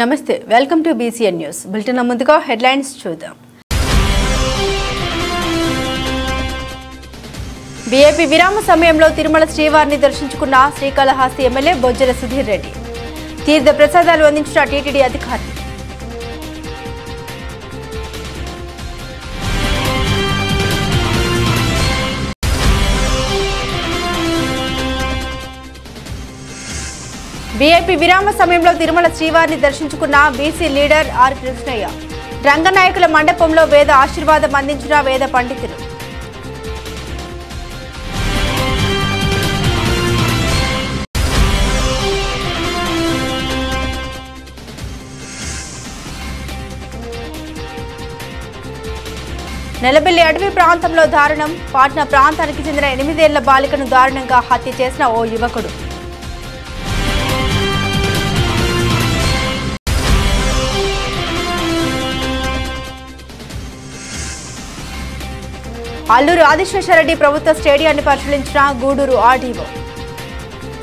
నమస్తే welcome to BCN news bulletin ముందుగా headlines చూద్దాం. వీఐపీ విరామ సమయంలో తిరుమల శ్రీవారిని దర్శించుకున్న శ్రీకాళహస్తి ఎమ్మెల్యే బొజ్జల సుధీర్ రెడ్డి. తీర్థ ప్రసాదాలు అందించిన టీటీడీ అధికారులు. వీఐపీ విరామ సమయంలో తిరుమల శ్రీవారిని దర్శించుకున్న బీసీ లీడర్ ఆర్ కృష్ణయ్య. రంగనాయకుల మండపంలో వేద ఆశీర్వాదం అందించిన వేద పండితులు. నెలబెల్లి అటవీ ప్రాంతంలో దారుణం. పాట్నా ప్రాంతానికి చెందిన 8 ఏళ్ల బాలికను దారుణంగా హత్య చేసిన ఓ యువకుడు. అల్లూరు ఆదిశేషారెడ్డి ప్రభుత్వ స్టేడియాన్ని పరిశీలించిన గూడూరు ఆర్డీఓ.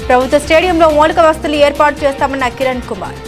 ప్రభుత్వ స్టేడియంలో మౌలిక వసతులు ఏర్పాటు చేస్తామన్న కిరణ్ కుమార్.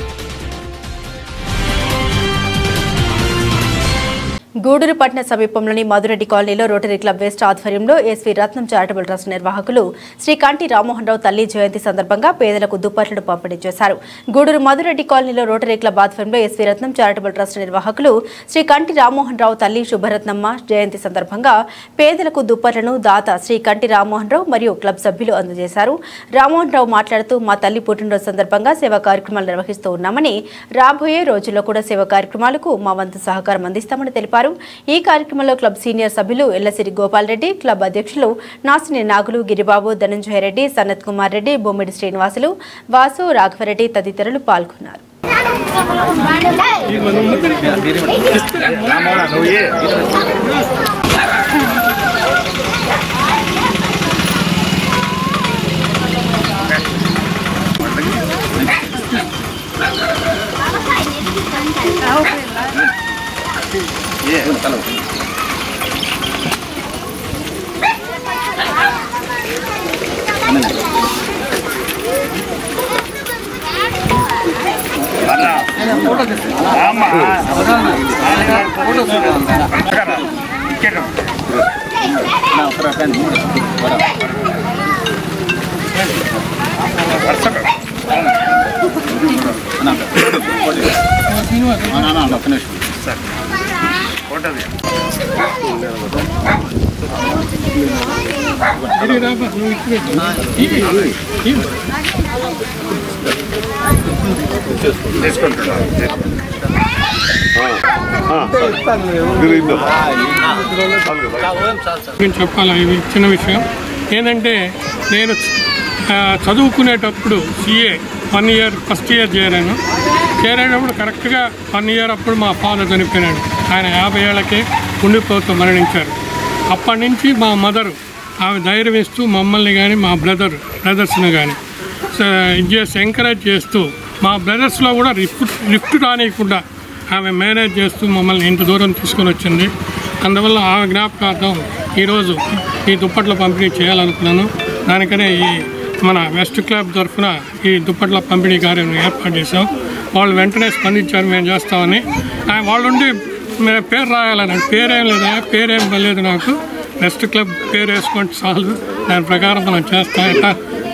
గూడూరు పట్టణ సమీపంలోని మధురెడ్డి కాలనీలో రోటరీ క్లబ్ వెస్ట్ ఆధ్వర్యంలో ఎస్వి రత్నం చారిటబుల్ ట్రస్ట్ నిర్వాహకులు శ్రీ కంటి రామ్మోహన్ రావు తల్లి జయంతి సందర్భంగా పేదలకు దుప్పట్లను పంపిణీ చేశారు. గూడూరు మధురెడ్డి కాలనీలో రోటరీ క్లబ్ ఆధ్వర్యంలో ఎస్వి రత్నం చారిటబుల్ ట్రస్ట్ నిర్వాహకులు శ్రీ కంటి రామ్మోహన్ రావు తల్లి శుభరత్నమ్మ జయంతి సందర్భంగా పేదలకు దుప్పట్లను దాత శ్రీ కంటి రామ్మోహన్ రావు మరియు క్లబ్ సభ్యులు అందజేశారు. రామ్మోహన్ రావు మాట్లాడుతూ మా తల్లి పుట్టినరోజు సందర్భంగా సేవా కార్యక్రమాలు నిర్వహిస్తూ ఉన్నామని, రాబోయే రోజుల్లో కూడా సేవా కార్యక్రమాలకు మా వంతు సహకారం అందిస్తామని తెలిపారు. ఈ కార్యక్రమంలో క్లబ్ సీనియర్ సభ్యులు ఎల్లసిరి గోపాల్ రెడ్డి, క్లబ్ అధ్యక్షులు నాసిని నాగులు, గిరిబాబు, ధనంజయ రెడ్డి, సనత్ కుమార్ రెడ్డి, బొమ్మిడి శ్రీనివాసులు, వాసు, రాఘవరెడ్డి తదితరులు పాల్గొన్నారు. చెప్పాలి. ఇది చిన్న విషయం ఏంటంటే, నేను చదువుకునేటప్పుడు CA 1 ఇయర్ ఫస్ట్ ఇయర్ చేరేటప్పుడు కరెక్ట్గా 1 ఇయర్ అప్పుడు మా ఫాదర్ చనిపోయినాడు. ఆయన 50 ఏళ్ళకే ఉండిపోతూ మరణించారు. అప్పటి నుంచి మా మదరు ఆమె ధైర్యం ఇస్తూ మమ్మల్ని కానీ మా బ్రదర్స్ని కానీ ఇది చేసి ఎంకరేజ్ చేస్తూ, మా బ్రదర్స్లో కూడా లిఫ్ట్ రానియకుండా ఆమె మేనేజ్ చేస్తూ మమ్మల్ని ఇంత దూరం తీసుకొని వచ్చింది. అందువల్ల ఆమె జ్ఞాపకార్థం ఈరోజు ఈ దుప్పట్ల పంపిణీ చేయాలనుకున్నాను. దానికనే ఈ మన వెస్ట్ క్లబ్ తరఫున ఈ దుప్పట్ల పంపిణీ కార్యక్రమం ఏర్పాటు చేసాం. వాళ్ళు వెంటనే స్పందించారు, మేము చేస్తామని. వాళ్ళు ఉండి పేరు రాయాలని, పేరేం లేదా, పేరేం లేదు, నాకు వెస్ట్ క్లబ్ పేరు వేసుకుంటే చాలు, దాని ప్రకారం మనం చేస్తాం,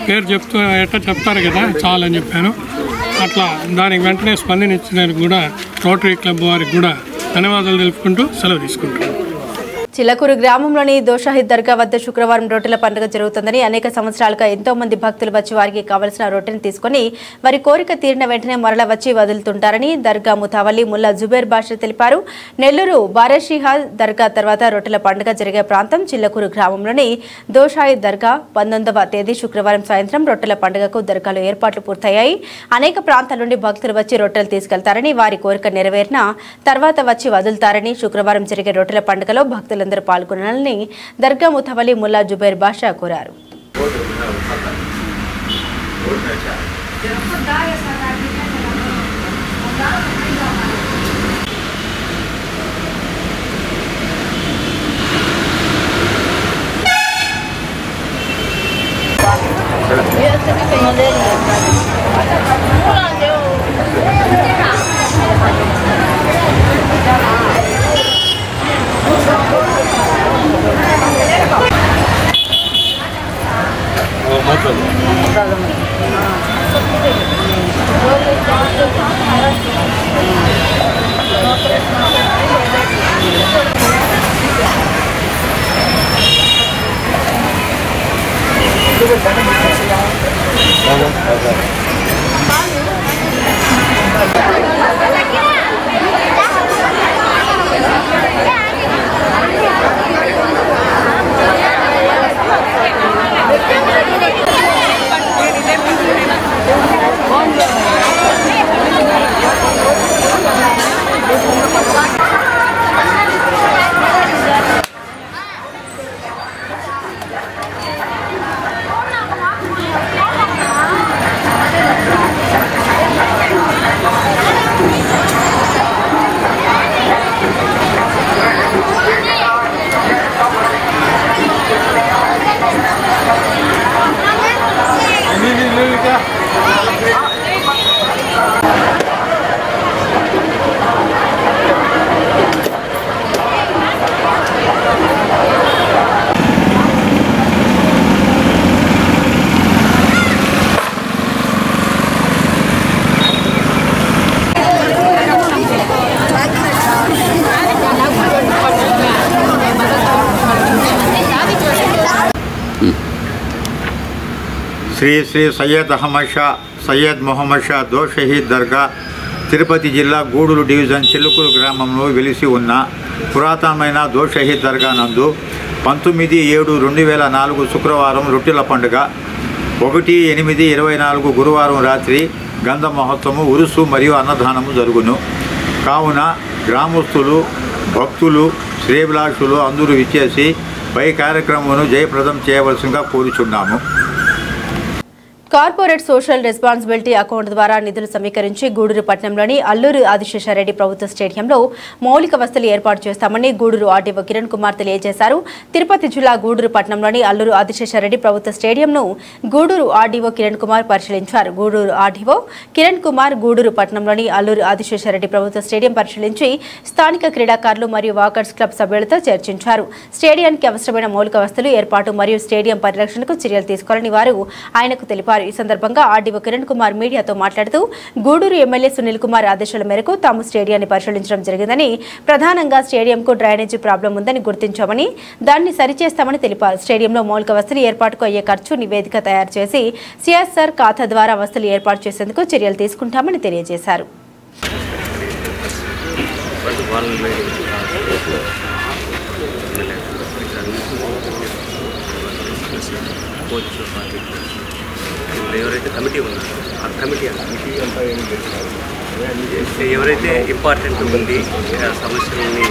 పేరు ఎట్లా చెప్తారు కదా చాలు అని చెప్పాను. అట్లా దానికి వెంటనే స్పందించడానికి కూడా రోటరీ క్లబ్ వారికి కూడా ధన్యవాదాలు తెలుపుకుంటూ సెలవు తీసుకుంటున్నాను. చిలకూరు గ్రామంలోని దోషాహిద్ దర్గా వద్ద శుక్రవారం రొట్టెల పండుగ జరుగుతుందని, అనేక సంవత్సరాలుగా ఎంతో మంది భక్తులు వచ్చి వారికి కావలసిన రొట్టెను తీసుకుని వారి కోరిక తీరిన వెంటనే మరల వచ్చి వదులుతుంటారని దర్గా ముతావల్లి ముల్లా జుబేర్ బాషా తెలిపారు. నెల్లూరు బారషిహాద్ దర్గా తర్వాత రొట్టెల పండుగ జరిగే ప్రాంతం చిలకూరు గ్రామంలోని దోషాహిద్ దర్గా. 19వ తేదీ శుక్రవారం సాయంత్రం రొట్టెల పండుగకు దర్గాలో ఏర్పాట్లు పూర్తయ్యాయి. అనేక ప్రాంతాల నుండి భక్తులు వచ్చి రొట్టెలు తీసుకెళ్తారని, వారి కోరిక నెరవేరిన తర్వాత వచ్చి వదులుతారని, శుక్రవారం జరిగే రొట్టెల పండుగలో భక్తులు అందరూ పాల్గొనాలని దర్గా ముతవల్లి ముల్లా జుబైర్ బాషా కోరారు. Yo estoy శ్రీ శ్రీ సయ్యద్ అహ్మద్ షా సయ్యద్ మొహమ్మద్ షా దో షహీద్ దర్గా తిరుపతి జిల్లా గూడూరు డివిజన్ చిలుకూరు గ్రామంలో వెలిసి ఉన్న పురాతనమైన దో షహీద్ దర్గా నందు 19/7/2004 శుక్రవారం రొట్టెల పండుగ, 1/8/24 గురువారం రాత్రి గంధ మహోత్సవము, ఉరుసు మరియు అన్నదానము జరుగును. కావున గ్రామస్తులు, భక్తులు, శ్రేభిలాషులు అందరూ విచ్చేసి పై కార్యక్రమమును జయప్రదం చేయవలసిందిగా కోరుచున్నాము. కార్పొరేట్ సోషల్ రెస్పాన్సిబిలిటీ అకౌంట్ ద్వారా నిధులు సమీకరించి గూడూరు పట్టణంలోని అల్లూరు ఆదిశేషారెడ్డి ప్రభుత్వ స్టేడియంలో మౌలిక వసతులు ఏర్పాటు చేస్తామని గూడూరు ఆర్డీఓ కిరణ్ కుమార్ తెలియజేశారు. తిరుపతి జిల్లా గూడూరు పట్టణంలోని అల్లూరు ఆదిశేషారెడ్డి ప్రభుత్వ స్టేడియంను గూడూరు ఆర్డీఓ కిరణ్ కుమార్ పరిశీలించారు. గూడూరు ఆర్డీఓ కిరణ్ కుమార్ గూడూరు పట్టణంలోని అల్లూరు ఆదిశేషారెడ్డి ప్రభుత్వ స్టేడియం పరిశీలించి స్థానిక క్రీడాకారులు మరియు వాకర్స్ క్లబ్ సభ్యులతో చర్చించారు. స్టేడియానికి అవసరమైన మౌలిక వసతులు ఏర్పాటు మరియు స్టేడియం పరిరక్షణకు చర్యలు తీసుకోవాలని వారు ఆయనకు తెలిపారు. ఈ సందర్భంగా ఆర్డీఓ కిరణ్ కుమార్ మీడియాతో మాట్లాడుతూ గూడూరు ఎమ్మెల్యే సునీల్ కుమార్ ఆదేశాల మేరకు తాము స్టేడియాన్ని పరిశీలించడం జరిగిందని, ప్రధానంగా స్టేడియంకు డ్రైనేజీ ప్రాబ్లం ఉందని గుర్తించామని దాన్ని సరిచేస్తామని తెలిపారు. స్టేడియంలో మౌలిక వసతులు ఏర్పాటుకు అయ్యే ఖర్చు నివేదిక తయారు చేసి సిఎస్ఆర్ ఖాతా ద్వారా వసతులు ఏర్పాటు చేసేందుకు చర్యలు తీసుకుంటామని తెలియజేశారు. ఎవరైతే కమిటీ ఉన్నారో ఆ కమిటీ అంతా ఎవరైతే ఇంపార్టెంట్ ఉంది సమస్యలని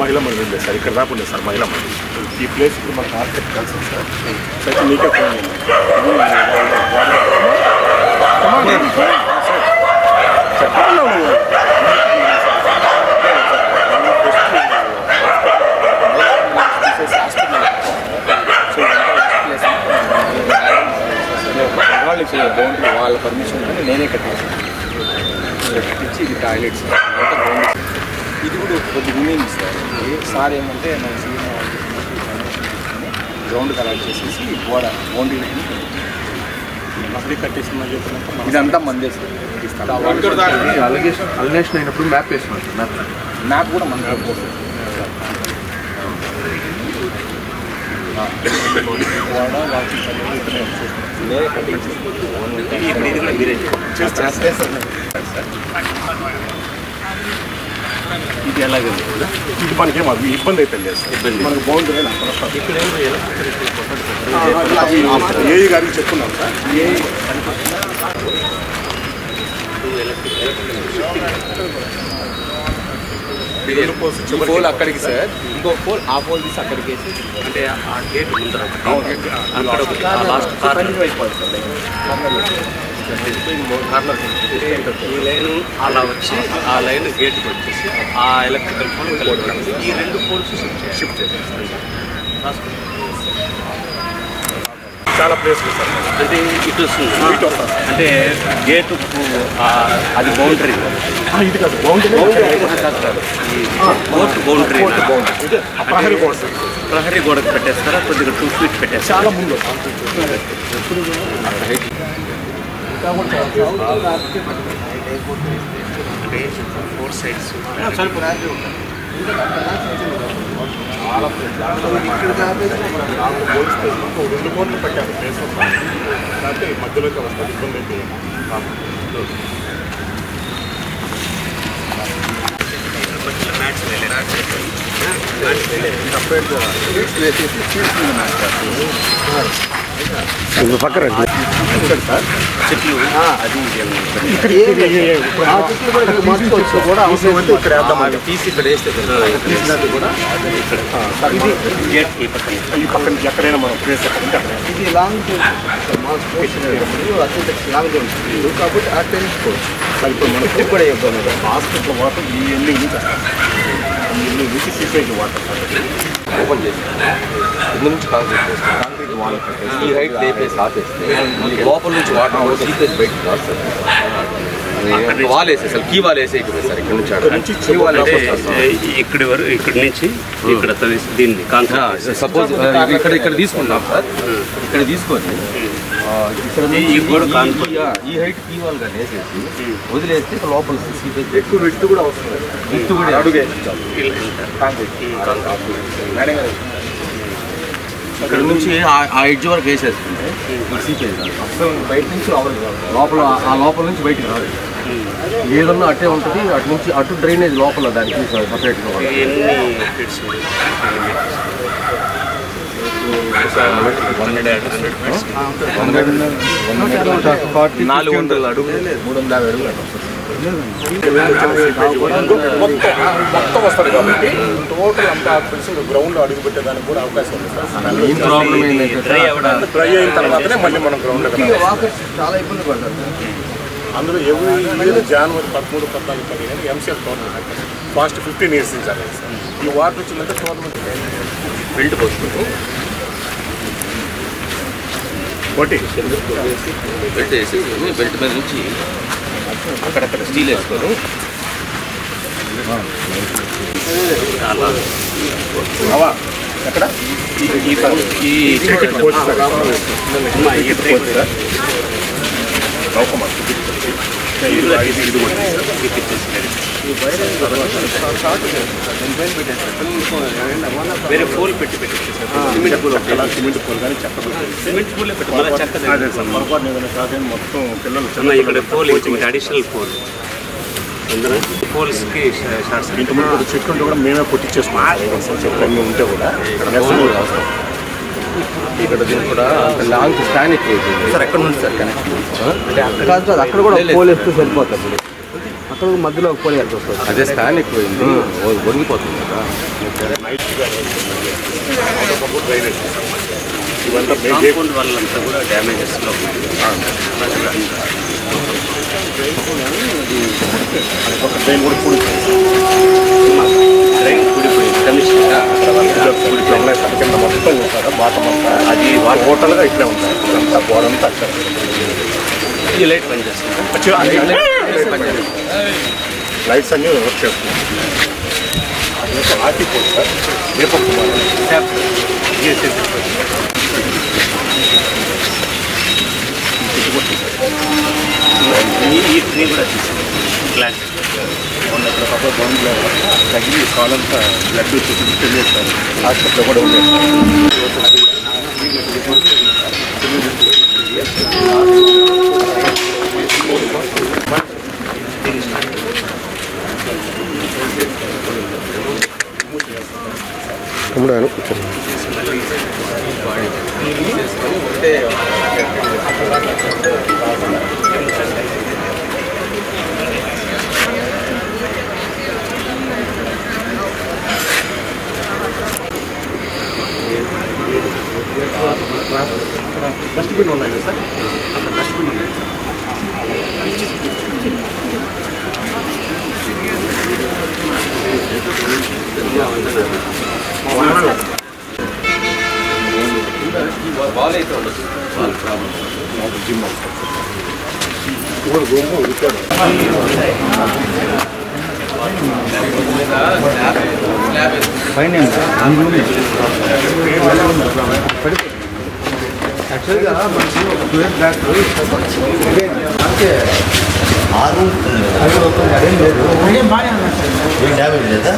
మహిళా మండలి లేదు సార్, ఇక్కడ దాకా ఉంది సార్ మహిళా మండలి. ఈ ప్లేస్ ఇప్పుడు మనకు ఆర్కెట్ కలిసి సార్ అయితే మీకే ఫోన్ బౌండరీ వాళ్ళ పర్మిషన్ ఉంటే నేనే కట్టించాను. కట్టించి ఇది టాయిలెట్స్ ఇది కూడా కొద్దిగా ఉంది సార్. ఏమంటే మన సీఎం గ్రౌండ్ కలెక్ట్ చేసేసి గోడ బౌండరీ లైన్ అప్పుడే కట్టేసిందని చెప్పినాక ఇదంతా మందేసి అలినేషన్ అయినప్పుడు మ్యాప్ వేసుకున్నాం మ్యాప్ కూడా మన ఇది ఎలాగే ఇది మనకేం ఇబ్బంది అయితే లేదు సార్. మనకు బౌండరీ ఏఈ గారికి చెప్పుకున్నాం సార్. పోల్ అక్కడికి సార్, ఇంకో పోల్ ఆ పోల్ తీసి అక్కడికి వేసి అంటే ఆ గేట్ ముందర లాస్ట్ కార్నర్ ఈ లైన్ అలా వచ్చి ఆ లైన్ గేట్కి వచ్చేసి ఆ ఎలక్ట్రికల్ పోల్ కలిపి ఈ 2 పోల్స్ షిఫ్ట్ చేసేస్తాం. చాలా ప్లేస్లు సార్. అంటే ఇటు వస్తుంది అంటే గేటు అది బౌండరీ ఇది కాదు బౌండరీ కోర్టు బౌండరీ ప్రహరీ గోడ సార్. ప్రహరీ గోడకు పెట్టేస్తారా కొద్దిగా 2 ఫీట్ పెట్టేస్తారు. చాలా ముందు 4 సైడ్స్ పోలిస్తే 2 కోట్లు పెట్టారు ప్లేస్ లేకపోతే మధ్యలోకి వస్తుంది ఇబ్బంది అయితే పక్కన సార్ చెట్లు అది కూడా అవసరం అంటే ఇక్కడ వేద్దాం తీసి ఇక్కడ వేస్తే కూడా గేట్ ఈ పక్కన ఈ పక్కన ఎక్కడైనా మనం ప్లేస్ ఎక్కడంటే అక్కడ ఇది లాంగ్ కాబట్టి ఆ తెలుసుకోవచ్చు. ఇప్పుడు మనకు కూడా ఇబ్బంది హాస్పిటల్ వాటర్ ఈ ఎండింగ్ నుంచి ఈ ఎండింగ్ నుంచి సీపేజ్ వాటర్ ఓపెన్ చేసి కింద నుంచి కాంక్రీట్ వాల్ పెట్టేసి ఈ హైట్ లేపేసి ఆపేస్తే లోపల నుంచి వాటర్ సీపేజ్ బయటకు రాస్తుంది. వాల్ వేసేసారు, కీ వాల్ వేసే సార్. ఇక్కడ నుంచి కీ వాల్ ఇక్కడి వరకు ఇక్కడి నుంచి ఇక్కడ దీన్ని సపోజ్ ఇక్కడ తీసుకుంటాం సార్. ఇక్కడ తీసుకొని ఈ హైట్ కీ వాల్ కానీ వేసేసి వదిలేస్తే లోపల సీపేజ్ ఎక్కువ విట్టు కూడా అవసరం లేదు. విట్టు కూడా అడుగే ఇక్కడ నుంచి ఆ ఎడ్జ్ వరకు వేసేస్తుంది సీపేజ్. అసలు బయట నుంచి లోపల ఆ లోపల నుంచి బయటికి రాదు. ఏదన్నా అట్టే ఉంటుంది. అటు నుంచి అటు డ్రైనేజ్ లోపల దానికి సపరేట్గా 400 అడుగులు 350 అడుగులు మొత్తం వస్తుంది కాబట్టి టోటల్ అంతా గ్రౌండ్ అడుగు పెట్టేదానికి కూడా అవకాశం ఉంది సార్. మెయిన్ ప్రాబ్లం ఏంటంటే డ్రై అయిన తర్వాతనే మళ్ళీ మనం గ్రౌండ్ చాలా ఇబ్బంది పడతారు. అందులో ఎవరి జనవరి 13, 14, 15 ఎంసీఎఫ్ టోటల్ ఫాస్ట్ 15 years నుంచి సార్. ఈ వాటర్ వచ్చిందంటే టోటల్ బెల్ట్ పోసుకుంటూ పెట్టేసి బెల్ట్ మీద నుంచి అక్కడక్కడ స్టీల్ వేసుకొని ఎక్కడ వేరే పోల్ పెట్టి సిమెంట్ పూల్ కానీ చెక్క సిమెంట్ పూలే పెట్టి పొరపాటు ఏదైనా కాదని మొత్తం పిల్లలు ఇక్కడ పోల్ అడిషనల్ పోల్ పోల్స్కి షార్ట్స్ ఇంతకుముందు చెట్లు ఉంటే కూడా మేమే కొట్టించేసుకున్నాం. చెట్లు అన్నీ ఉంటే కూడా ఇక్కడ దీన్ని కూడా లాంగ్ స్టాండ్ ఎక్కువ సార్. ఎక్కడ నుంచి సార్ కనెక్ట్ అంటే అక్కడ కాదు సార్. అక్కడ కూడా పోల్ వేస్తే సరిపోతుంది. అక్కడ మధ్యలో ఒక పోల్ వేయాల్సి వస్తుంది. అదే స్టాండ్ ఎక్కువైంది, ఒరిగిపోతుంది కదా. ఇవంతా కాంపౌండ్ వాళ్ళంతా కూడా డ్యామేజెస్లో ట్రైన్ కూడా ట్రైన్ కూడిపోయింది కమిషన్ కింద మొత్తం ఉంటారా బాటం అంతా అది టోటల్గా ఇట్లే ఉంటాయి. అంతా గోడంతా అక్కడ ఈ లైట్ పనిచేస్తుంది. లైట్స్ అన్నీ వర్క్ చేస్తున్నాయి. ఆర్టిపోల్ సార్ రేపు తగిలి కాలంతా బ్లడ్ చూసి చేస్తారు. హాస్పిటల్లో కూడా ఉండేస్తారు. డస్ట్బిన్ ఉన్నాయి సార్, అక్కడ డస్ట్బిన్ ఉన్నాయి. బాల్ అయితే ఉండదు, వాళ్ళ ప్రాబ్లం జిమ్ రూమ్ రికార్డ్ యాక్చువల్గా మనకి 2 years బ్యాక్ అంటే 6 అదేం లేదు, ఏం డ్యామేజ్ లేదా?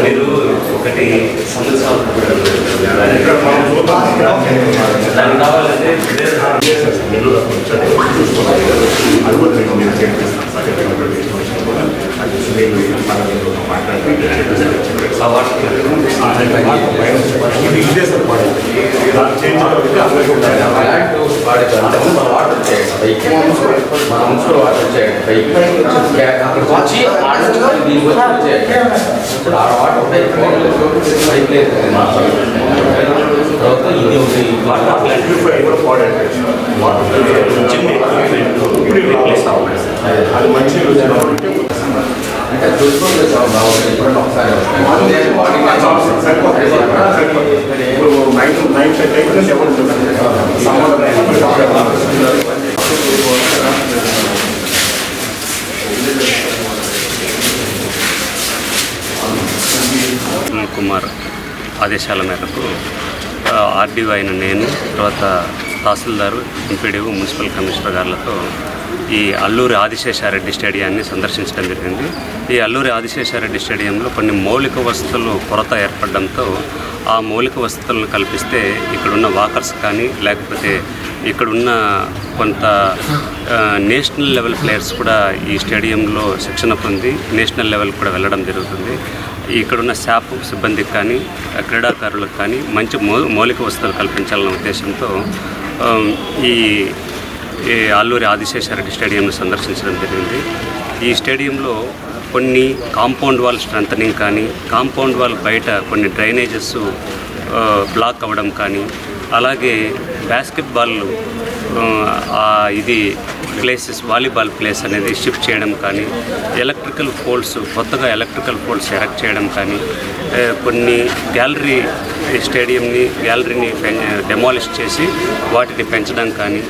మీరు ఒకటి సంవత్సరాలు దానికి కావాలంటే అది మంచి కుమార్ ఆదేశాల మేరకు ఆర్డీఓ అయిన నేను, తర్వాత తహసీల్దారు, ఎంపీడీఓ, మున్సిపల్ కమిషనర్ గారులతో ఈ అల్లూరి ఆదిశేషారెడ్డి స్టేడియాన్ని సందర్శించడం జరిగింది. ఈ అల్లూరి ఆదిశేషారెడ్డి స్టేడియంలో కొన్ని మౌలిక వసతులు కొరత ఏర్పడడంతో ఆ మౌలిక వసతులను కల్పిస్తే ఇక్కడున్న వాకర్స్ కానీ లేకపోతే ఇక్కడున్న కొంత నేషనల్ లెవెల్ ప్లేయర్స్ కూడా ఈ స్టేడియంలో శిక్షణ పొంది నేషనల్ లెవెల్ కూడా వెళ్ళడం జరుగుతుంది. ఇక్కడున్న శాప్ సిబ్బందికి కానీ క్రీడాకారులకు కానీ మంచి మౌలిక వసతులు కల్పించాలన్న ఉద్దేశంతో ఈ అల్లూరి ఆదిశేషారెడ్డి స్టేడియంను సందర్శించడం జరిగింది. ఈ స్టేడియంలో కొన్ని కాంపౌండ్ వాల్ స్ట్రెంథనింగ్ కానీ, కాంపౌండ్ వాల్ బయట కొన్ని డ్రైనేజెస్ బ్లాక్ అవ్వడం కానీ, అలాగే బాస్కెట్బాల్ ఇది ప్లేసెస్, వాలీబాల్ ప్లేస్ అనేది షిఫ్ట్ చేయడం కానీ, ఎలక్ట్రికల్ పోల్స్, కొత్తగా ఎలక్ట్రికల్ పోల్స్ ఎరెక్ట్ చేయడం కానీ, కొన్ని గ్యాలరీని డెమాలిష్ చేసి వాటిని పెంచడం కానీ,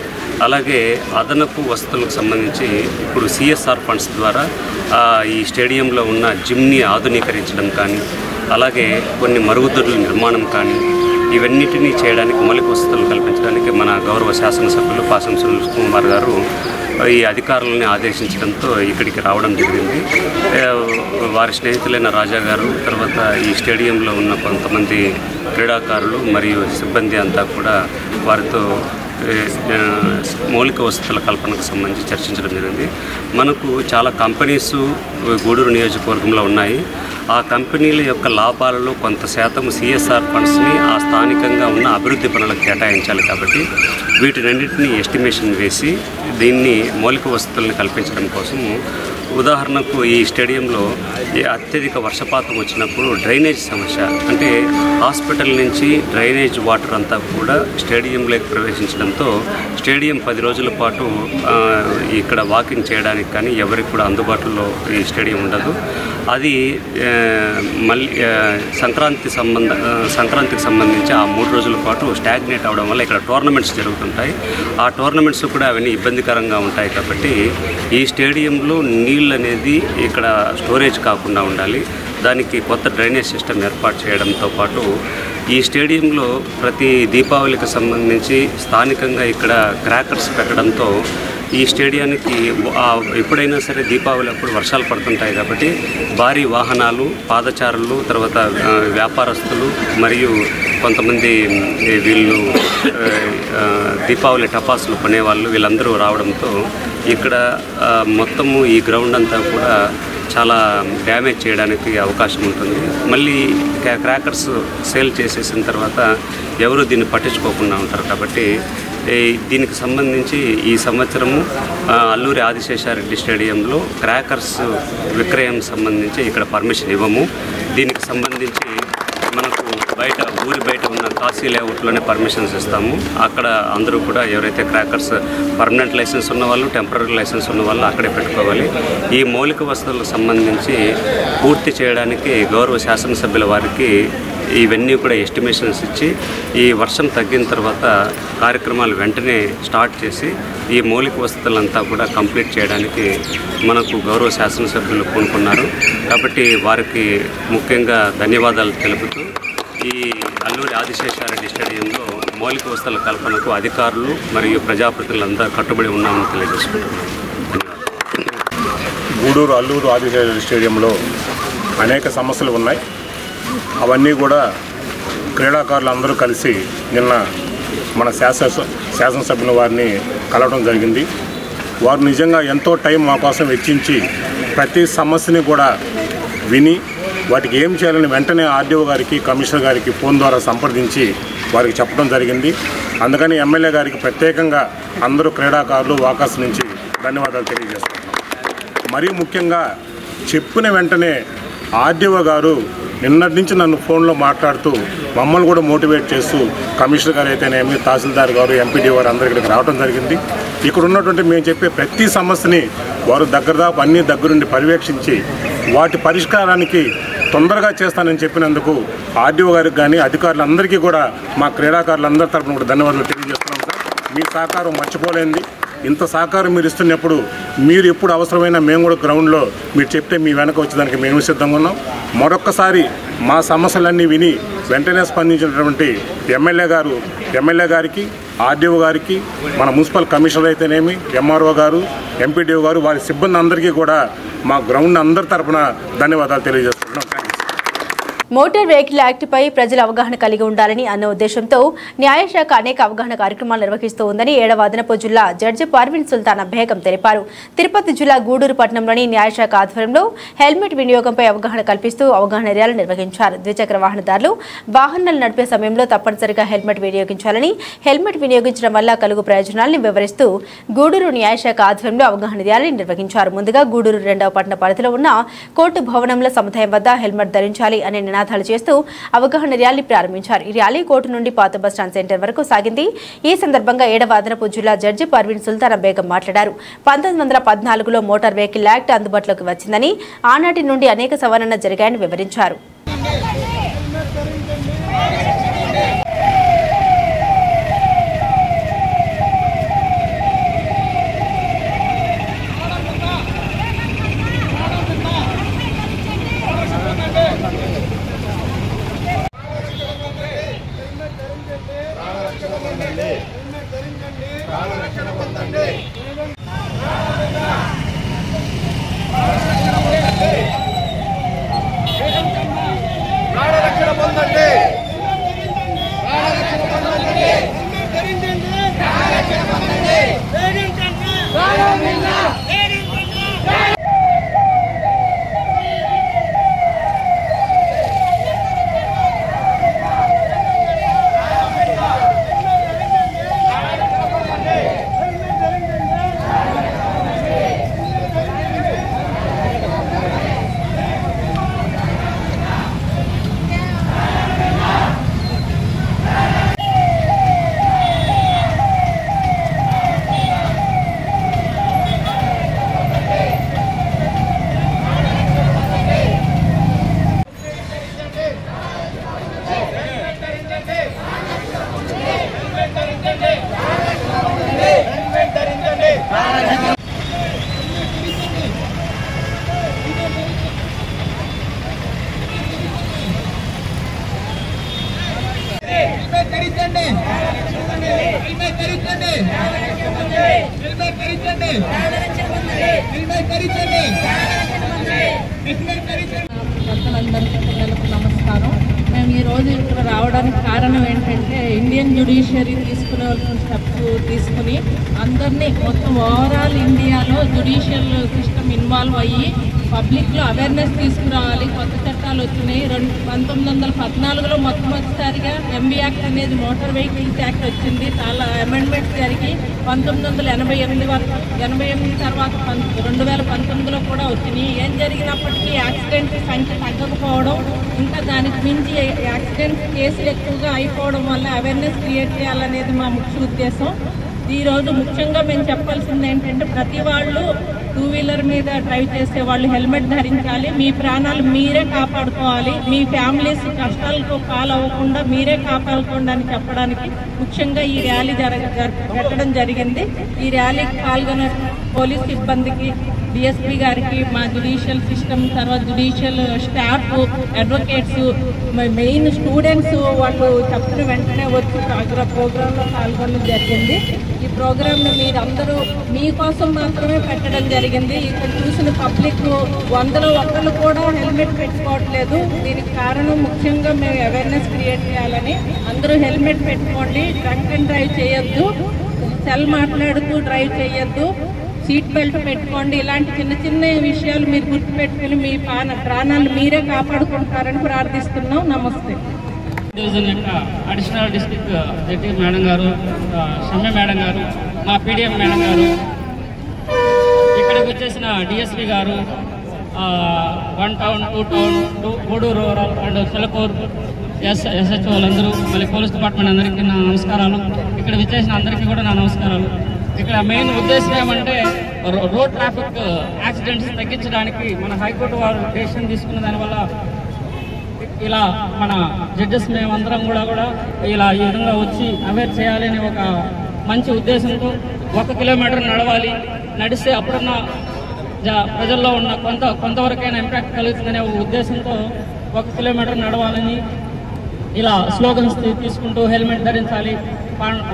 అలాగే అదనపు వసతులకు సంబంధించి ఇప్పుడు సిఎస్ఆర్ ఫండ్స్ ద్వారా ఈ స్టేడియంలో ఉన్న జిమ్ని ఆధునీకరించడం కానీ, అలాగే కొన్ని మరుగుదొడ్ల నిర్మాణం కానీ, ఇవన్నిటినీ చేయడానికి మౌలిక వసతులు కల్పించడానికి మన గౌరవ శాసనసభ్యులు పాసం సునీల్ కుమార్ గారు ఈ అధికారులని ఆదేశించడంతో ఇక్కడికి రావడం జరిగింది. వారి స్నేహితులైన రాజా గారు, తర్వాత ఈ స్టేడియంలో ఉన్న కొంతమంది క్రీడాకారులు మరియు సిబ్బంది అంతా కూడా వారితో మౌలిక వసతుల కల్పనకు సంబంధించి చర్చించడం జరిగింది. మనకు చాలా కంపెనీస్ గూడూరు నియోజకవర్గంలో ఉన్నాయి. ఆ కంపెనీల యొక్క లాభాలలో కొంత శాతం సిఎస్ఆర్ ఫండ్స్ని ఆ స్థానికంగా ఉన్న అభివృద్ధి పనులకు కేటాయించాలి. కాబట్టి వీటినన్నింటినీ ఎస్టిమేషన్ వేసి దీన్ని మౌలిక వసతులను కల్పించడం కోసము, ఉదాహరణకు ఈ స్టేడియంలో అత్యధిక వర్షపాతం వచ్చినప్పుడు డ్రైనేజ్ సమస్య, అంటే హాస్పిటల్ నుంచి డ్రైనేజ్ వాటర్ అంతా కూడా స్టేడియంలోకి ప్రవేశించడంతో స్టేడియం 10 రోజుల పాటు ఇక్కడ వాకింగ్ చేయడానికి కానీ ఎవరికి కూడా అందుబాటులో ఈ స్టేడియం ఉండదు. అది మళ్ళీ సంక్రాంతికి సంబంధించి ఆ 3 రోజుల పాటు స్టాగ్నేట్ అవడం వల్ల ఇక్కడ టోర్నమెంట్స్ జరుగుతుంటాయి. ఆ టోర్నమెంట్స్ కూడా అవన్నీ ఇబ్బందికరంగా ఉంటాయి. కాబట్టి ఈ స్టేడియంలో నీళ్ళు అనేది ఇక్కడ స్టోరేజ్ కాకుండా ఉండాలి. దానికి కొత్త డ్రైనేజ్ సిస్టమ్ ఏర్పాటు చేయడంతో పాటు ఈ స్టేడియంలో ప్రతి దీపావళికి సంబంధించి స్థానికంగా ఇక్కడ క్రాకర్స్ పెట్టడంతో ఈ స్టేడియానికి ఎప్పుడైనా సరే దీపావళి అప్పుడు వర్షాలు పడుతుంటాయి. కాబట్టి భారీ వాహనాలు, పాదచారులు, తర్వాత వ్యాపారస్తులు మరియు కొంతమంది వీళ్ళు దీపావళి టపాసులు కొనేవాళ్ళు వీళ్ళందరూ రావడంతో ఇక్కడ మొత్తము ఈ గ్రౌండ్ అంతా కూడా చాలా డ్యామేజ్ చేయడానికి అవకాశం ఉంటుంది. మళ్ళీ క్రాకర్స్ సేల్ చేసేసిన తర్వాత ఎవరు దీన్ని పట్టించుకోకుండా ఉంటారు. కాబట్టి దీనికి సంబంధించి ఈ సంవత్సరము అల్లూరి ఆదిశేషారెడ్డి స్టేడియంలో క్రాకర్స్ విక్రయం సంబంధించి ఇక్కడ పర్మిషన్ ఇవ్వము. దీనికి సంబంధించి మనకు ఊరి బయట ఉన్న కాశీ లేఅవుట్లోనే పర్మిషన్స్ ఇస్తాము. అక్కడ అందరూ కూడా ఎవరైతే క్రాకర్స్ పర్మనెంట్ లైసెన్స్ ఉన్న వాళ్ళు, టెంపరీ లైసెన్స్ ఉన్న వాళ్ళు అక్కడే పెట్టుకోవాలి. ఈ మౌలిక వసతులకు సంబంధించి పూర్తి చేయడానికి గౌరవ శాసనసభ్యుల వారికి ఇవన్నీ కూడా ఎస్టిమేషన్స్ ఇచ్చి ఈ వర్షం తగ్గిన తర్వాత కార్యక్రమాలు వెంటనే స్టార్ట్ చేసి ఈ మౌలిక వసతులంతా కూడా కంప్లీట్ చేయడానికి మనకు గౌరవ శాసనసభ్యులు పూనుకున్నారు. కాబట్టి వారికి ముఖ్యంగా ధన్యవాదాలు తెలుపుతూ ఈ అల్లూరి ఆదిశేషారెడ్డి స్టేడియంలో మౌలిక వసతుల కల్పనకు అధికారులు మరియు ప్రజాప్రతినిధులంతా కట్టుబడి ఉన్నామని తెలియజేసుకుంటున్నాను. గూడూరు అల్లూరు ఆదిశేషారెడ్డి స్టేడియంలో అనేక సమస్యలు ఉన్నాయి. అవన్నీ కూడా క్రీడాకారులు అందరూ కలిసి నిన్న మన శాసనసభ్యుల వారిని కలవడం జరిగింది. వారు నిజంగా ఎంతో టైం మా కోసం వెచ్చించి ప్రతి సమస్యని కూడా విని వాటికి ఏం చేయాలని వెంటనే ఆర్డీఓ గారికి, కమిషనర్ గారికి ఫోన్ ద్వారా సంప్రదించి వారికి చెప్పడం జరిగింది. అందుకని ఎమ్మెల్యే గారికి ప్రత్యేకంగా అందరూ క్రీడాకారులు వాకర్స్ నుంచి ధన్యవాదాలు తెలియజేస్తున్నాం. మరీ ముఖ్యంగా చెప్పిన వెంటనే ఆర్డీఓ గారు నిన్నటి నుంచి నన్ను ఫోన్లో మాట్లాడుతూ మమ్మల్ని కూడా మోటివేట్ చేస్తూ కమిషనర్ గారు అయితేనేమి, తహసీల్దార్ గారు, ఎంపీడీ వారు అందరూ ఇక్కడికి రావడం జరిగింది. ఇక్కడ ఉన్నటువంటి మేము చెప్పే ప్రతి సమస్యని వారు దగ్గరదాపు అన్ని దగ్గరుండి పర్యవేక్షించి వాటి పరిష్కారానికి తొందరగా చేస్తానని చెప్పినందుకు ఆర్డీఓ గారికి కానీ అధికారులందరికీ కూడా మా క్రీడాకారులందరి తరఫున కూడా ధన్యవాదాలు తెలియజేస్తున్నాం సార్. మీ సహకారం మర్చిపోలేంది. ఇంత సహకారం మీరు ఇస్తున్నప్పుడు మీరు ఎప్పుడు అవసరమైనా మేము కూడా గ్రౌండ్లో మీరు చెప్తే మీ వెనక వచ్చేదానికి మేము సిద్ధంగా ఉన్నాం. మరొక్కసారి మా సమస్యలన్నీ విని వెంటనే స్పందించినటువంటి ఎమ్మెల్యే గారికి, ఆర్డీఓ గారికి, మన మున్సిపల్ కమిషనర్ అయితేనేమి, ఎంఆర్ఓ గారు, ఎంపీడీఓ గారు, వారి సిబ్బంది అందరికీ కూడా మా గ్రౌండ్ అందరి తరఫున ధన్యవాదాలు తెలియజేస్తున్నాం. మోటార్ వెహికల్ యాక్ట్పై ప్రజలు అవగాహన కలిగి ఉండాలని అన్న ఉద్దేశంతో న్యాయశాఖ అనేక అవగాహన కార్యక్రమాలు నిర్వహిస్తూ ఉందని 7వ అదనపు జిల్లా జడ్జి పర్వీన్ సుల్తానా బేగం తెలిపారు. తిరుపతి జిల్లా గూడూరు పట్టణంలోని న్యాయశాఖ ఆధ్వర్యంలో హెల్మెట్ వినియోగంపై అవగాహన కల్పిస్తూ అవగాహన ర్యాలీ నిర్వహించారు. ద్విచక్ర వాహనదారులు వాహనాలు నడిపే సమయంలో తప్పనిసరిగా హెల్మెట్ వినియోగించాలని, హెల్మెట్ వినియోగించడం వల్ల కలుగు ప్రయోజనాలను వివరిస్తూ గూడూరు న్యాయశాఖ ఆధ్వర్యంలో అవగాహన ర్యాలీ నిర్వహించారు. ముందుగా గూడూరు 2వ పట్టణ పరిధిలో ఉన్న కోర్టు భవనంలో సముదాయం వద్ద హెల్మెట్ ధరించాలి అనే నినాదాలు చేస్తూ అవగాహన ర్యాలీ ప్రారంభించారు. ఈ ర్యాలీ కోర్టు నుండి పాత బస్టాండ్ సెంటర్ వరకు సాగింది. ఈ సందర్భంగా 7వ అదనపు జిల్లా జడ్జి పర్వీన్ సుల్తానా బేగం మాట్లాడారు. 1914లో మోటార్ వెహికల్ యాక్ట్ అందుబాటులోకి వచ్చిందని, ఆనాటి నుండి అనేక సవరణలు జరిగాయని వివరించారు. పెద్దలందరికీ పిల్లలకు నమస్కారం. మేము ఈరోజు ఇక్కడ రావడానికి కారణం ఏంటంటే ఇండియన్ జ్యుడిషియరీ తీసుకునేవలసిన స్టెప్స్ తీసుకుని అందరినీ మొత్తం ఓవరాల్ ఇండియాలో జ్యుడిషియల్ సిస్టమ్ ఇన్వాల్వ్ అయ్యి పబ్లిక్లో అవేర్నెస్ తీసుకురావాలి. కొత్త చట్టాలు వచ్చినాయి. 1914లో మొట్టమొదటిసారిగా ఎంబీ యాక్ట్ అనేది మోటార్ వెహికల్స్ యాక్ట్ వచ్చింది. చాలా అమెండ్మెంట్స్ జరిగి 1988 తర్వాత 2019లో కూడా వచ్చినాయి. ఏం జరిగినప్పటికీ యాక్సిడెంట్ సంఖ్య తగ్గకపోవడం, ఇంకా దానికి మించి యాక్సిడెంట్ కేసులు ఎక్కువగా అయిపోవడం వల్ల అవేర్నెస్ క్రియేట్ చేయాలనేది మా ముఖ్య ఉద్దేశం. ఈరోజు ముఖ్యంగా మేము చెప్పాల్సింది ఏంటంటే ప్రతి వాళ్ళు 2 వీలర్ మీద డ్రైవ్ చేసే వాళ్ళు హెల్మెట్ ధరించాలి. మీ ప్రాణాలు మీరే కాపాడుకోవాలి. మీ ఫ్యామిలీస్ కష్టాలకు పాలవ్వకుండా మీరే కాపాడుకోండి అని చెప్పడానికి ముఖ్యంగా ఈ ర్యాలీ పెట్టడం జరిగింది. ఈ ర్యాలీకి పాల్గొన్న పోలీస్ సిబ్బందికి, డిఎస్పీ గారికి, మా జ్యుడిషియల్ సిస్టమ్, తర్వాత judicial staff, advocates, main students వాళ్ళు చెప్పిన వెంటనే వచ్చి ప్రోగ్రాంలో పాల్గొనడం జరిగింది. ఈ ప్రోగ్రాంను మీరందరూ మీకోసం మాత్రమే పెట్టడం జరిగింది. ఇక్కడ చూసిన పబ్లిక్ 100లో 1 కూడా హెల్మెట్ పెట్టుకోవట్లేదు. దీనికి కారణం ముఖ్యంగా మేము అవేర్నెస్ క్రియేట్ చేయాలని. అందరూ హెల్మెట్ పెట్టుకోండి, డ్రంక్ అండ్ డ్రైవ్ చేయొద్దు, సెల్ మాట్లాడుతూ డ్రైవ్ చేయొద్దు, సీట్ బెల్ట్ పెట్టుకోండి. ఇలాంటి చిన్న చిన్న విషయాలు మీరు గుర్తుపెట్టుకుని మీ ప్రాణాలు మీరే కాపాడుకుంటారని ప్రార్థిస్తున్నాం. నమస్తే. డివిజన్ యొక్క అడిషనల్ డిస్ట్రిక్ట్ జడ్జి మేడం గారు, షమ్య మేడం గారు, మా పీడిఎం మేడం గారు, ఇక్కడికి వచ్చేసిన డిఎస్పీ గారు, 1 town 2 town Gudur rural and Chilakur ఎస్హెచ్ఓలందరూ, మళ్ళీ పోలీస్ డిపార్ట్మెంట్ అందరికీ నా నమస్కారాలు. ఇక్కడ విచ్చేసిన అందరికీ కూడా నా నమస్కారాలు. ఇక్కడ మెయిన్ ఉద్దేశం ఏమంటే రోడ్ ట్రాఫిక్ యాక్సిడెంట్స్ తగ్గించడానికి మన హైకోర్టు వారు డెసిషన్ తీసుకున్న దానివల్ల ఇలా మన జడ్జెస్ మేమందరం కూడా ఇలా ఈ విధంగా వచ్చి అవేర్ చేయాలని ఒక మంచి ఉద్దేశంతో 1 కిలోమీటర్ నడవాలి, నడిస్తే అప్పుడున్న ప్రజల్లో ఉన్న కొంతవరకైనా ఇంపాక్ట్ కలుగుతుందనే ఉద్దేశంతో 1 కిలోమీటర్ నడవాలని ఇలా స్లోగన్స్ తీసుకుంటూ హెల్మెట్ ధరించాలి,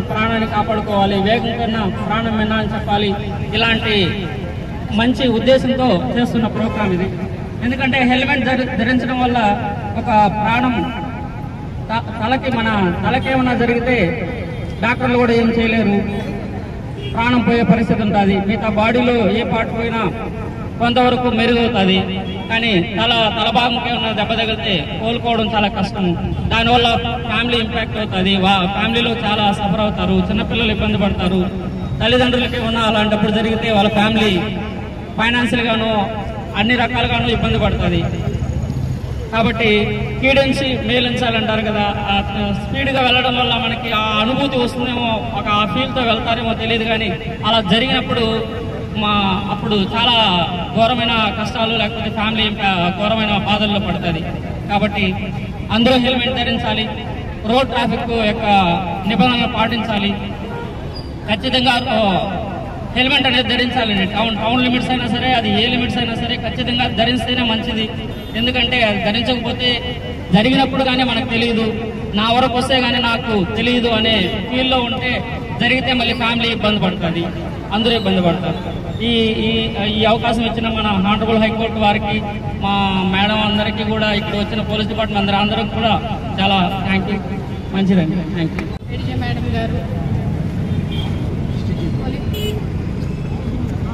ప్రాణాన్ని కాపాడుకోవాలి, వేగం కన్నా ప్రాణం విన్నా అని చెప్పాలి. ఇలాంటి మంచి ఉద్దేశంతో చేస్తున్న ప్రోగ్రాం ఇది. ఎందుకంటే హెల్మెట్ ధరించడం వల్ల ఒక ప్రాణం తలకేమన్నా జరిగితే డాక్టర్లు కూడా ఏం చేయలేరు, ప్రాణం పోయే పరిస్థితి ఉంటుంది. మిగతా బాడీలో ఏ పార్ట్ పోయినా కొంతవరకు మెరుగవుతుంది. కానీ తల భాగంకి ఉన్న దెబ్బ తగిలితే కోలుకోవడం చాలా కష్టం. దానివల్ల ఫ్యామిలీ ఇంపాక్ట్ అవుతుంది. ఫ్యామిలీలో చాలా సఫర్ అవుతారు, చిన్నపిల్లలు ఇబ్బంది పడతారు. తల్లిదండ్రులకి ఉన్న అలాంటప్పుడు జరిగితే వాళ్ళ ఫ్యామిలీ ఫైనాన్షియల్గాను అన్ని రకాలుగాను ఇబ్బంది పడుతుంది. కాబట్టి కీడించి మేలించాలంటారు కదా, స్పీడ్గా వెళ్ళడం వల్ల మనకి ఆ అనుభూతి వస్తుందేమో, ఒక ఆ ఫీల్తో వెళ్తారేమో తెలియదు. కానీ అలా జరిగినప్పుడు అప్పుడు చాలా ఘోరమైన కష్టాలు, లేకపోతే ఫ్యామిలీ ఘోరమైన బాధల్లో పడుతుంది. కాబట్టి అందరూ హెల్మెట్ ధరించాలి, రోడ్ ట్రాఫిక్ యొక్క నిబంధనలు పాటించాలి. ఖచ్చితంగా హెల్మెట్ అనేది ధరించాలండి. టౌన్ లిమిట్స్ అయినా సరే, అది ఏ లిమిట్స్ అయినా సరే ఖచ్చితంగా ధరిస్తేనే మంచిది. ఎందుకంటే అది ధరించకపోతే జరిగినప్పుడు కానీ మనకు తెలియదు, నా వరకు వస్తే కానీ నాకు తెలియదు అనే ఫీల్లో ఉంటే జరిగితే మళ్ళీ ఫ్యామిలీ ఇబ్బంది పడుతుంది, అందరూ ఇబ్బంది పడతారు. ఈ అవకాశం ఇచ్చిన మన హానరబుల్ హైకోర్టు వారికి, మా మేడం అందరికీ కూడా, ఇక్కడ వచ్చిన పోలీస్ డిపార్ట్మెంట్ అందరికి కూడా చాలా థ్యాంక్ యూ. మంచిదండి, థ్యాంక్ యూ. మేడం గారు,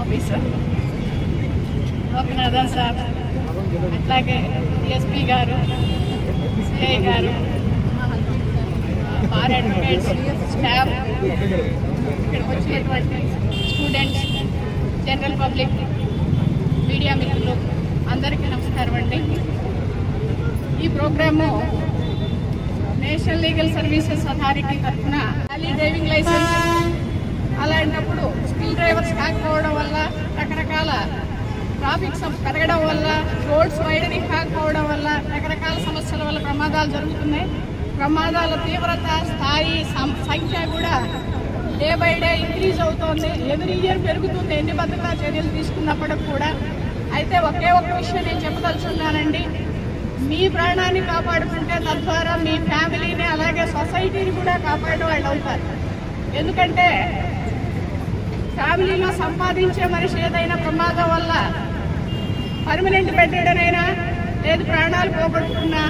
ఆఫీసర్ లోకనాథన్ సార్, అట్లాగే డిఎస్పీ గారు, సిఐ గారు, బార్ అడ్వకేట్స్, స్టాఫ్, ఇక్కడికి వచ్చినటువంటి స్టూడెంట్స్, జనరల్ పబ్లిక్, మీడియా మిత్రులు అందరికీ నమస్కారం అండి. ఈ programme national legal services authority తరఫున డ్రైవింగ్ లైసెన్స్, అలాంటప్పుడు స్కిల్ డ్రైవర్స్ కాకపోవడం వల్ల, రకరకాల ట్రాఫిక్ పెరగడం వల్ల, రోడ్స్ వైడనింగ్ కాకపోవడం వల్ల, రకరకాల సమస్యల వల్ల ప్రమాదాలు జరుగుతున్నాయి. ప్రమాదాల తీవ్రత, స్థాయి, సంఖ్య కూడా డే బై డే ఇంక్రీజ్ అవుతోంది. ఎవ్రీ ఇయర్ పెరుగుతుంది ఎన్ని భద్రతా చర్యలు తీసుకున్నప్పటికి కూడా. అయితే ఒకే ఒక్క విషయం నేను చెప్పదలుచున్నానండి, మీ ప్రాణాన్ని కాపాడుకుంటే తద్వారా మీ ఫ్యామిలీని, అలాగే సొసైటీని కూడా కాపాడే వాళ్ళు అవుతారు. ఎందుకంటే ఫ్యామిలీలో సంపాదించే మనిషి ఏదైనా ప్రమాదం వల్ల పర్మనెంట్ బెడ్డైనా లేదు ప్రాణాలు పోగొట్టుకున్నా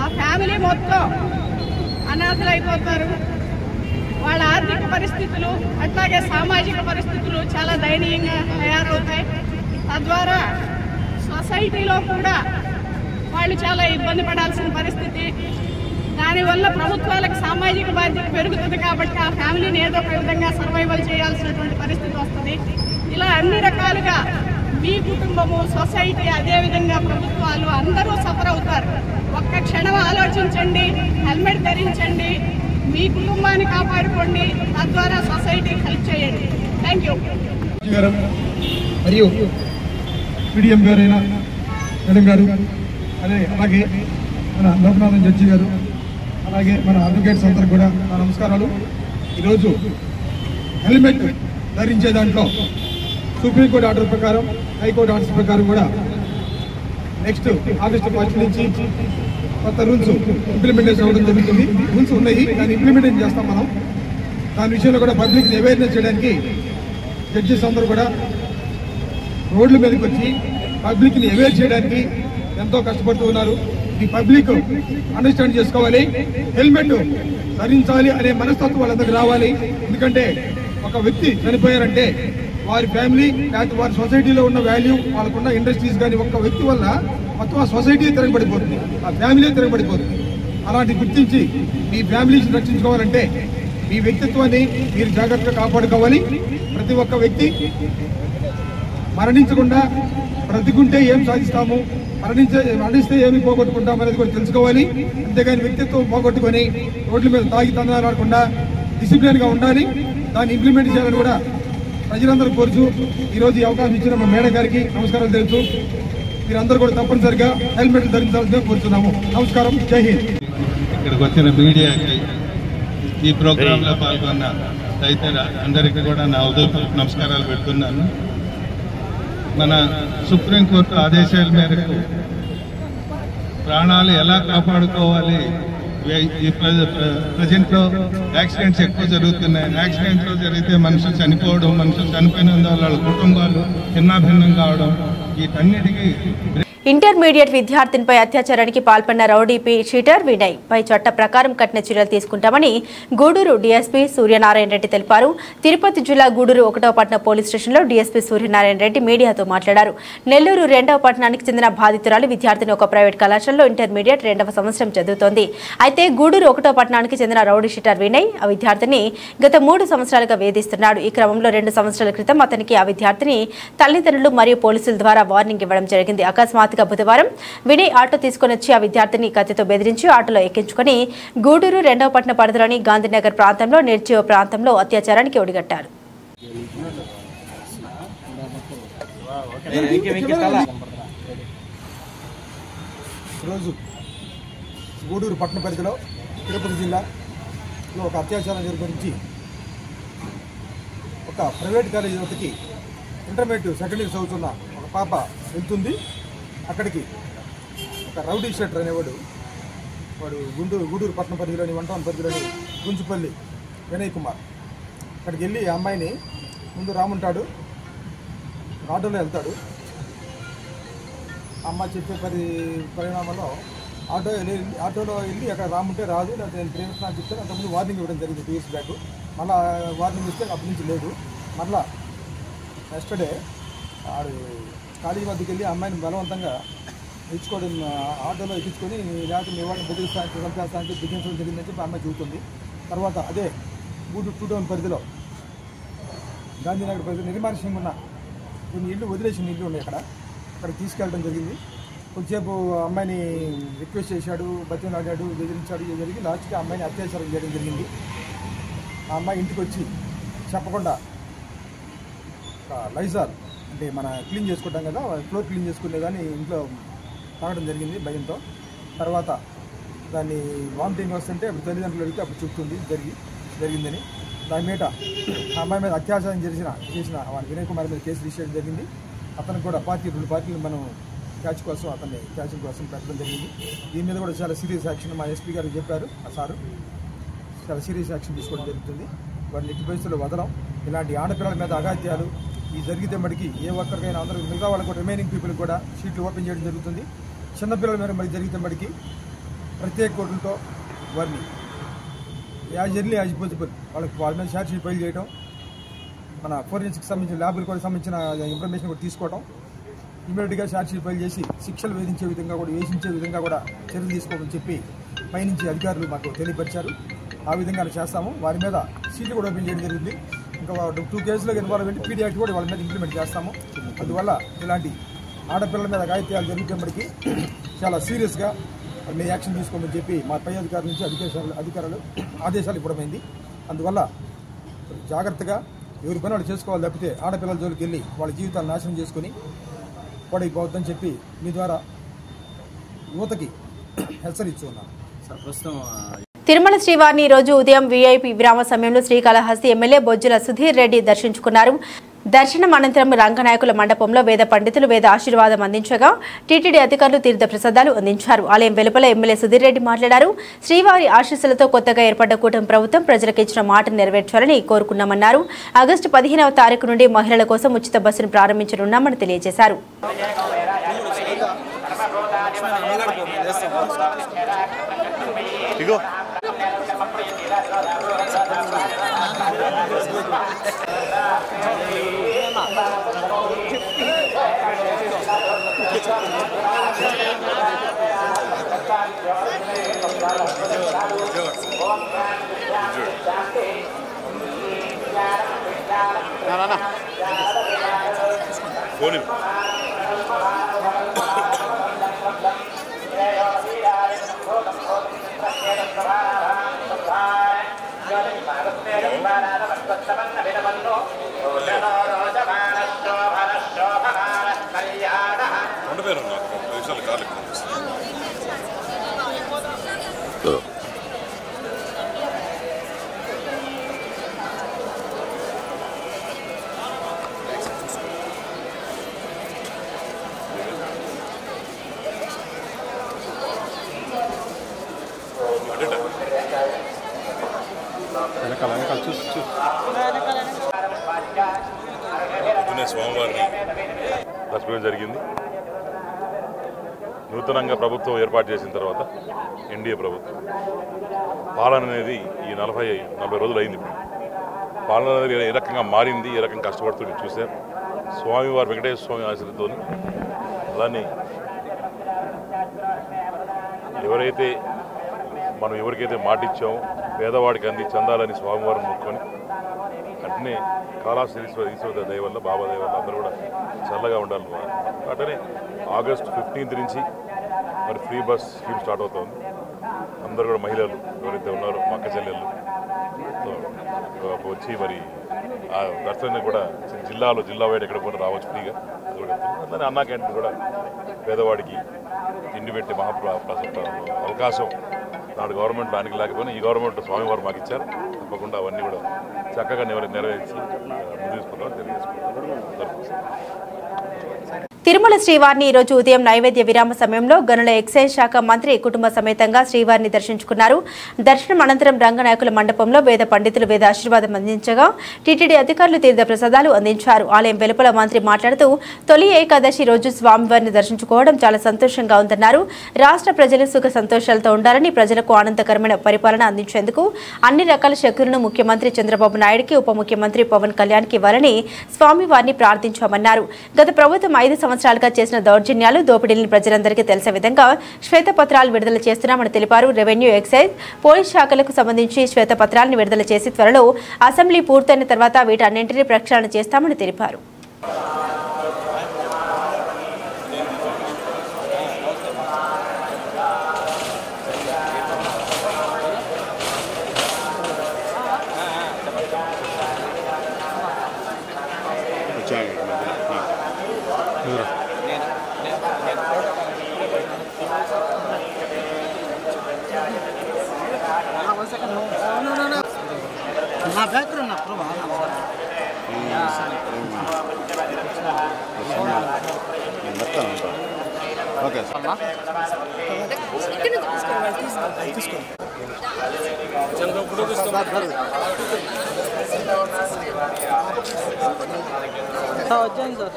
ఆ ఫ్యామిలీ మొత్తం అనాథలు అయిపోతారు. వాళ్ళ ఆర్థిక పరిస్థితులు అట్లాగే సామాజిక పరిస్థితులు చాలా దయనీయంగా తయారవుతాయి. తద్వారా సొసైటీలో కూడా వాళ్ళు చాలా ఇబ్బంది పడాల్సిన పరిస్థితి. దానివల్ల ప్రభుత్వాలకు సామాజిక బాధ్యత పెరుగుతుంది కాబట్టి ఆ ఫ్యామిలీని ఏదో ఒక విధంగా సర్వైవల్ చేయాల్సినటువంటి పరిస్థితి వస్తుంది. ఇలా అన్ని రకాలుగా మీ కుటుంబము, సొసైటీ, అదేవిధంగా ప్రభుత్వాలు అందరూ సఫర్ అవుతారు. ఒక్క క్షణం ఆలోచించండి, హెల్మెట్ ధరించండి, మీ కుటుంబాన్ని కాపాడుకోండి, తద్వారా సొసైటీకి హెల్ప్ చేయండి. Thank you. మరియు పీడిఎం గారైన మేడం గారు, అలాగే మన లోకనాథన్ జడ్జి గారు, అలాగే మన అడ్వకేట్స్ అందరికి కూడా నా నమస్కారాలు. ఈరోజు హెల్మెట్ ధరించే దాంట్లో సుప్రీంకోర్టు ఆర్డర్ ప్రకారం, హైకోర్టు ఆర్డర్స్ ప్రకారం కూడా నెక్స్ట్ ఆగస్టు 1 నుంచి కొత్త రూల్స్ ఇంప్లిమెంటేషన్ అవ్వడం జరుగుతుంది. రూల్స్ ఉన్నాయి, దాన్ని ఇంప్లిమెంటేషన్ చేస్తాం మనం. దాని విషయంలో కూడా పబ్లిక్ని అవేర్నెస్ చేయడానికి జడ్జెస్ అందరూ కూడా రోడ్ల మీదకి వచ్చి పబ్లిక్ని అవేర్ చేయడానికి ఎంతో కష్టపడుతూ ఉన్నారు. ఈ పబ్లిక్ అండర్స్టాండ్ చేసుకోవాలి, హెల్మెట్ ధరించాలి అనే మనస్తత్వం వాళ్ళందరికీ రావాలి. ఎందుకంటే ఒక వ్యక్తి చనిపోయారంటే వారి ఫ్యామిలీ లేకపోతే వారి సొసైటీలో ఉన్న వాల్యూ, వాళ్ళకున్న ఇండస్ట్రీస్ కానీ ఒక్క వ్యక్తి వల్ల మొత్తం ఆ సొసైటీ తిరగబడిపోతుంది, ఆ ఫ్యామిలీ తిరగబడిపోతుంది. అలాంటి గుర్తించి మీ ఫ్యామిలీని రక్షించుకోవాలంటే మీ వ్యక్తిత్వాన్ని మీరు జాగ్రత్తగా కాపాడుకోవాలి. ప్రతి ఒక్క వ్యక్తి మరణించకుండా బ్రతికుంటే ఏం సాధిస్తాము, మరణిస్తే ఏమి పోగొట్టుకుంటాం అనేది కూడా తెలుసుకోవాలి. అంతేగాని వ్యక్తిత్వం పోగొట్టుకొని రోడ్ల మీద తాగి తందనాడకుండా డిసిప్లిన్గా ఉండాలి. దాన్ని ఇంప్లిమెంట్ చేయాలని కూడా ప్రజలందరూ కోరుచు ఈరోజు ఈ అవకాశం ఇచ్చిన మా మేడం గారికి నమస్కారాలు తెలుసు. మీరందరూ కూడా తప్పనిసరిగా హెల్మెట్ ధరించాల్సిందిగా కోరుతున్నాము. నమస్కారం, జై హింద్. ఇక్కడికి వచ్చిన మీడియాకి, ఈ ప్రోగ్రాంలో పాల్గొన్న తదితర అందరికీ కూడా నా ఉదయపూర్వక నమస్కారాలు పెడుతున్నాను. మన సుప్రీంకోర్టు ఆదేశాల మేరకు ప్రాణాలు ఎలా కాపాడుకోవాలి, ఈ ప్రజెంట్లో యాక్సిడెంట్స్ ఎక్కువ జరుగుతున్నాయి. యాక్సిడెంట్లో జరిగితే మనుషులు చనిపోవడం, మనుషులు చనిపోయిన వాళ్ళ కుటుంబాలు చిన్నాభిన్నం కావడం, వీటన్నిటికీ ఇంటర్మీడియట్ విద్యార్థినిపై అత్యాచారానికి పాల్పడిన రౌడీ షీటర్ వినయ్ పై చట్ట ప్రకారం కఠిన చర్యలు తీసుకుంటామని గూడూరు డీఎస్పీ సూర్యనారాయణ రెడ్డి తెలిపారు. తిరుపతి జిల్లా గూడూరు 1వ పట్టణ పోలీస్ స్టేషన్లో డీఎస్పీ సూర్యనారాయణ రెడ్డి మీడియాతో మాట్లాడారు. నెల్లూరు 2వ పట్టణానికి చెందిన బాధితురాలు విద్యార్థిని ఒక ప్రైవేట్ కళాశాలలో ఇంటర్మీడియట్ 2వ సంవత్సరం చదువుతోంది. అయితే గూడూరు 1వ పట్టణానికి చెందిన రౌడీ షీటర్ వినయ్ ఆ విద్యార్థిని గత 3 సంవత్సరాలుగా వేధిస్తున్నాడు. ఈ క్రమంలో 2 సంవత్సరాల క్రితం అతనికి ఆ విద్యార్థిని తల్లిదండ్రులు మరియు పోలీసుల ద్వారా వార్నింగ్ ఇవ్వడం జరిగింది. అకస్మాత్తుగా బుధవారం వినయ్ ఆటో తీసుకుని వచ్చి ఆ విద్యార్థిని కత్తితో బెదిరించి ఆటోలో ఎక్కించుకుని గూడూరు 2వ పట్టణ పరిధిలోని గాంధీనగర్ ప్రాంతంలో నిర్జీవ ప్రాంతంలో అత్యాచారానికి ఒడిగట్టారు. ఈరోజు గూడూరు పట్టణ పరిధిలో తిరుపతి జిల్లాలో ఒక అత్యాచారం గురించి ఒక ప్రైవేట్ కాలేజీ ఒకటికి ఇంటర్మీడియట్ సెకండ్ ఇయర్ చదువుతున్న ఒక పాప వెళ్తుంది. అక్కడికి ఒక రౌడీ షీటర్ అనేవాడు, గూడూరు పట్టణ పరిధిలోని 1 టౌన్ పరిధిలోని గుంచుపల్లి వినయ్ కుమార్ అక్కడికి వెళ్ళి ఆ అమ్మాయిని ముందు రాముంటాడు, ఆటోలో వెళ్తాడు. అమ్మాయి చెప్పే పరిణామంలో ఆటోలో వెళ్ళి అక్కడ రాముంటే రాదు, లేకపోతే నేను ప్రేమిస్తున్నాను చెప్తాను. అంతకుముందు వార్నింగ్ ఇవ్వడం జరిగింది 2 years బ్యాక్. మళ్ళీ వార్నింగ్ ఇస్తే అప్పటి నుంచి లేదు. మళ్ళీ నెక్స్ట్ ఆడు కాలేజీ వద్దకు వెళ్ళి అమ్మాయిని బలవంతంగా ఇచ్చుకోవడం, ఆటోలో ఎక్కించుకొని లేకపోతే మీ వాళ్ళని బెదిరిస్తానికి చంపేస్తానికి బిగించడం జరిగిందని చెప్పి అమ్మాయి చూస్తుంది. తర్వాత అదే గూడూరు 2 టౌన్ పరిధిలో గాంధీనగర్ పరిధిలో నిర్మానుష్యంగా ఉన్న కొన్ని ఇళ్ళు వదిలేసిన ఇళ్ళు ఉన్నాయి. అక్కడ తీసుకెళ్ళడం జరిగింది. కొద్దిసేపు అమ్మాయిని రిక్వెస్ట్ చేశాడు, బతిమలాడాడు, బెదిరించాడు. ఇది జరిగి లాస్ట్కి అమ్మాయిని అత్యాచారం చేయడం జరిగింది. ఆ అమ్మాయి ఇంటికి వచ్చి చెప్పకుండా లైజాల్ అంటే మన క్లీన్ చేసుకుంటాం కదా, ఫ్లోర్ క్లీన్ చేసుకునే కానీ ఇంట్లో తాగడం జరిగింది భయంతో. తర్వాత దాన్ని వామిటింగ్ వస్తుంటే అప్పుడు తల్లిదండ్రులు అడిగితే అప్పుడు చెప్తుంది జరిగిందని. దాని మీద ఆ అమ్మాయి మీద అత్యాచారం చేసిన వినయ్ కుమార్ మీద కేసు రిజిస్టర్ జరిగింది. అతనికి కూడా 2 పార్టీలు మనం క్యాచ్ కోసం అతన్ని క్యాచింగ్ కోసం పెట్టడం జరిగింది. దీని మీద కూడా చాలా సీరియస్ యాక్షన్ మా ఎస్పీ గారు చెప్పారు. ఆ సారు చాలా సీరియస్ యాక్షన్ తీసుకోవడం జరుగుతుంది. వారిని ఎట్టి పరిస్థితుల్లో వదలం. ఇలాంటి ఆడపిల్లల మీద అఘాత్యాలు ఈ జరిగితే మటుకి ఏ ఒక్కరికైనా అందరూ మిగతా వాళ్ళకు రిమైనింగ్ పీపుల్ కూడా సీట్లు ఓపెన్ చేయడం జరుగుతుంది. చిన్నపిల్లల మీద మరి జరిగితే మటుకి ప్రత్యేక కోర్టులతో వారిని యాజ్ ఎర్లీ యాజ్ పాసిబుల్ వాళ్ళ మీద ఛార్జ్ షీట్ ఫైల్ చేయడం, మన ఫోరెన్సిక్ సంబంధించిన ల్యాబులు కూడా సంబంధించిన ఇన్ఫర్మేషన్ కూడా తీసుకోవడం, ఇమీడియట్గా ఛార్జ్ షీట్ ఫైల్ చేసి శిక్షలు వేధించే విధంగా కూడా చర్యలు తీసుకోమని చెప్పి పైనుంచి అధికారులు మాకు తెలియపరిచారు. ఆ విధంగా చేస్తాము. వారి మీద సీట్లు కూడా ఓపెన్ చేయడం జరిగింది. ఇంకా 2 కేసులకు ఇన్వాల్వ్ అయ్యి పీడీ యాక్ట్ కూడా వాళ్ళ మీద ఇంప్లిమెంట్ చేస్తాము. అందువల్ల ఇలాంటి ఆడపిల్లల మీద అఘాయిత్యాలు జరిగినప్పటికీ చాలా సీరియస్గా మీరు యాక్షన్ తీసుకోమని చెప్పి మా పై అధికారుల నుంచి అధికారులు ఆదేశాలు ఇవ్వడమైంది. అందువల్ల జాగ్రత్తగా ఎవరి పని వాళ్ళు చేసుకోవాలి తప్పితే ఆడపిల్లల జోలికి వెళ్ళి వాళ్ళ జీవితాలు నాశనం చేసుకుని పడైపోవద్దని చెప్పి మీ ద్వారా యువతకి హెచ్చరిస్తూ ఉన్నాను. తిరుమల శ్రీవారిని ఈ రోజు ఉదయం వీఐపీ విరామ సమయంలో శ్రీకాళహస్తి ఎమ్మెల్యే బొజ్జుల సుధీర్ రెడ్డి దర్శించుకున్నారు. దర్శనం అనంతరం రంగనాయకుల మండపంలో వేద పండితులు వేద ఆశీర్వాదం అందించగా టీటీడీ అధికారులు తీర్థ ప్రసాదాలు అందించారు. ఆలయం వెలుపల ఎమ్మెల్యే సుధీర్ రెడ్డి మాట్లాడారు. శ్రీవారి ఆశీస్సులతో కొత్తగా ఏర్పడ్డ కూటమి ప్రభుత్వం ప్రజలకు ఇచ్చిన మాటను నెరవేర్చాలని కోరుకున్నామన్నారు. ఆగస్టు 15వ తారీఖు నుండి మహిళల కోసం ఉచిత బస్సును ప్రారంభించనున్నామని తెలియజేశారు. స్వామివారిని దర్శనం జరిగింది. నూతనంగా ప్రభుత్వం ఏర్పాటు చేసిన తర్వాత ఎన్డీఏ ప్రభుత్వం పాలన అనేది ఈ 40 రోజులు అయింది. పాలన అనేది ఏ రకంగా మారింది, ఏ రకంగా కష్టపడుతుంది చూశారు. స్వామివారి వెంకటేశ్వర స్వామి ఆశీర్వాదంతో అలానే ఎవరైతే మనం ఎవరికైతే మాటిచ్చామో పేదవాడికి అంది చెందాలని స్వామివారిని మొక్కుకొని అట్నే కాళాశ్రీశ్వర దయ వల్ల బాబా దయ వల్ల అందరూ కూడా చల్లగా ఉండాలి. అట్లనే ఆగస్టు 15 నుంచి మరి ఫ్రీ బస్ స్కీమ్ స్టార్ట్ అవుతుంది. అందరూ కూడా మహిళలు ఎవరైతే ఉన్నారో మా అక్క చెల్లెళ్ళు వచ్చి మరి ఆ దర్శనాన్ని కూడా జిల్లా వైడ్ ఎక్కడ కూడా రావచ్చు ఫ్రీగా. అట్లనే అన్నా క్యాంటీన్ కూడా పేదవాడికి తిండి పెట్టే అవకాశం నాడు గవర్నమెంట్ దానికి లేకపోయినా ఈ గవర్నమెంట్ స్వామివారు మాకు ఇచ్చారు. తప్పకుండా అవన్నీ కూడా చక్కగా నెరవేర్చి ముందు తీసుకుంటామని తెలియజేసుకుంటాం. తిరుమల శ్రీవారిని ఈ రోజు ఉదయం నైవేద్య విరామ సమయంలో గనుల ఎక్సైజ్ శాఖ మంత్రి కుటుంబ సమేతంగా శ్రీవారిని దర్శించుకున్నారు. దర్శనం అనంతరం రంగనాయకుల మండపంలో వేద పండితులు వేద ఆశీర్వాదం అందించగా టీటీడీ అధికారులు తీర్థ ప్రసాదాలు అందించారు. ఆలయం వెలుపల మంత్రి మాట్లాడుతూ తొలి ఏకాదశి రోజు స్వామివారిని దర్శించుకోవడం చాలా సంతోషంగా ఉందన్నారు. రాష్ట్ర ప్రజలు సుఖ సంతోషాలతో ఉండాలని, ప్రజలకు ఆనందకరమైన పరిపాలన అందించేందుకు అన్ని రకాల శక్తులను ముఖ్యమంత్రి చంద్రబాబు నాయుడుకి, ఉప ముఖ్యమంత్రి పవన్ కళ్యాణ్కి ఇవ్వాలని స్వామివారిని ప్రార్థించామన్నారు. గత ప్రభుత్వం 5 సంవత్సరాలుగా చేసిన దౌర్జన్యాలు, దోపిడీలను ప్రజలందరికీ తెలిసే విధంగా శ్వేతపత్రాలు విడుదల చేస్తున్నామని తెలిపారు. రెవెన్యూ, ఎక్సైజ్, పోలీస్ శాఖలకు సంబంధించి శ్వేతపత్రాలను విడుదల చేసి త్వరలో అసెంబ్లీ పూర్తయిన తర్వాత వీటన్నింటినీ ప్రక్షాళన చేస్తామని తెలిపారు. ఓకే వచ్చాను సార్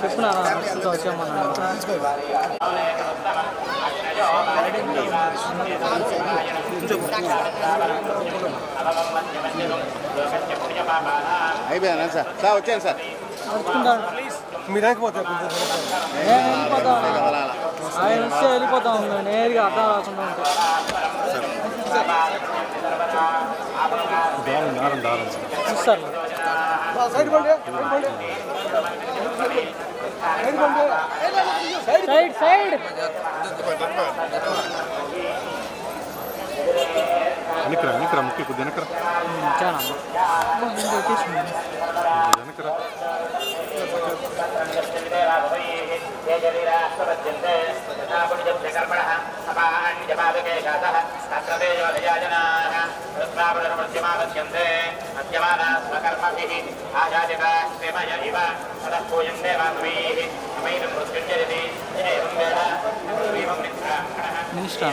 చెప్తున్నా వచ్చామన్నా అయిపోయానా సార్ సార్ వచ్చాను సార్ మీరు వెళ్ళిపోతాం ఆయన వస్తే వెళ్ళిపోతాం నేరుగా అర్థం రాకుండా ఉంటాయి సైడ్ సైడ్ వెనకరా ముఖ్య కొద్ది వెనకరా వెనకరా మినిస్టర్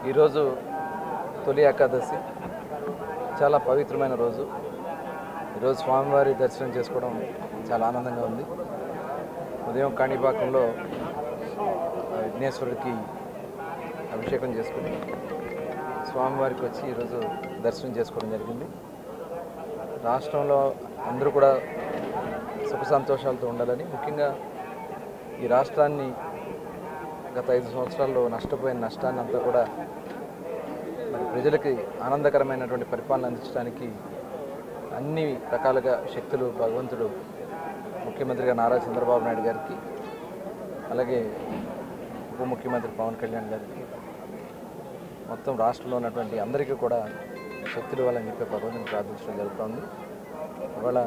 ఈరోజు తొలి ఏకాదశి చాలా పవిత్రమైన రోజు. ఈరోజు స్వామివారి దర్శనం చేసుకోవడం చాలా ఆనందంగా ఉంది. ఉదయం కాణిపాకంలో విఘ్నేశ్వరుడికి అభిషేకం చేసుకుని స్వామివారికి వచ్చి ఈరోజు దర్శనం చేసుకోవడం జరిగింది. రాష్ట్రంలో అందరూ కూడా సుఖ సంతోషాలతో ఉండాలని, ముఖ్యంగా ఈ రాష్ట్రాన్ని గత 5 సంవత్సరాల్లో నష్టపోయిన నష్టాన్ని అంతా కూడా మరి ప్రజలకి ఆనందకరమైనటువంటి పరిపాలన అందించడానికి అన్ని రకాలుగా శక్తులు భగవంతుడు ముఖ్యమంత్రిగా నారా చంద్రబాబు నాయుడు గారికి, అలాగే ఉప ముఖ్యమంత్రి పవన్ కళ్యాణ్ గారికి, మొత్తం రాష్ట్రంలో ఉన్నటువంటి అందరికీ కూడా శక్తులు ఇవ్వాలని చెప్పి భగవంతుని ప్రార్థించడం జరుగుతుంది. ఇవాళ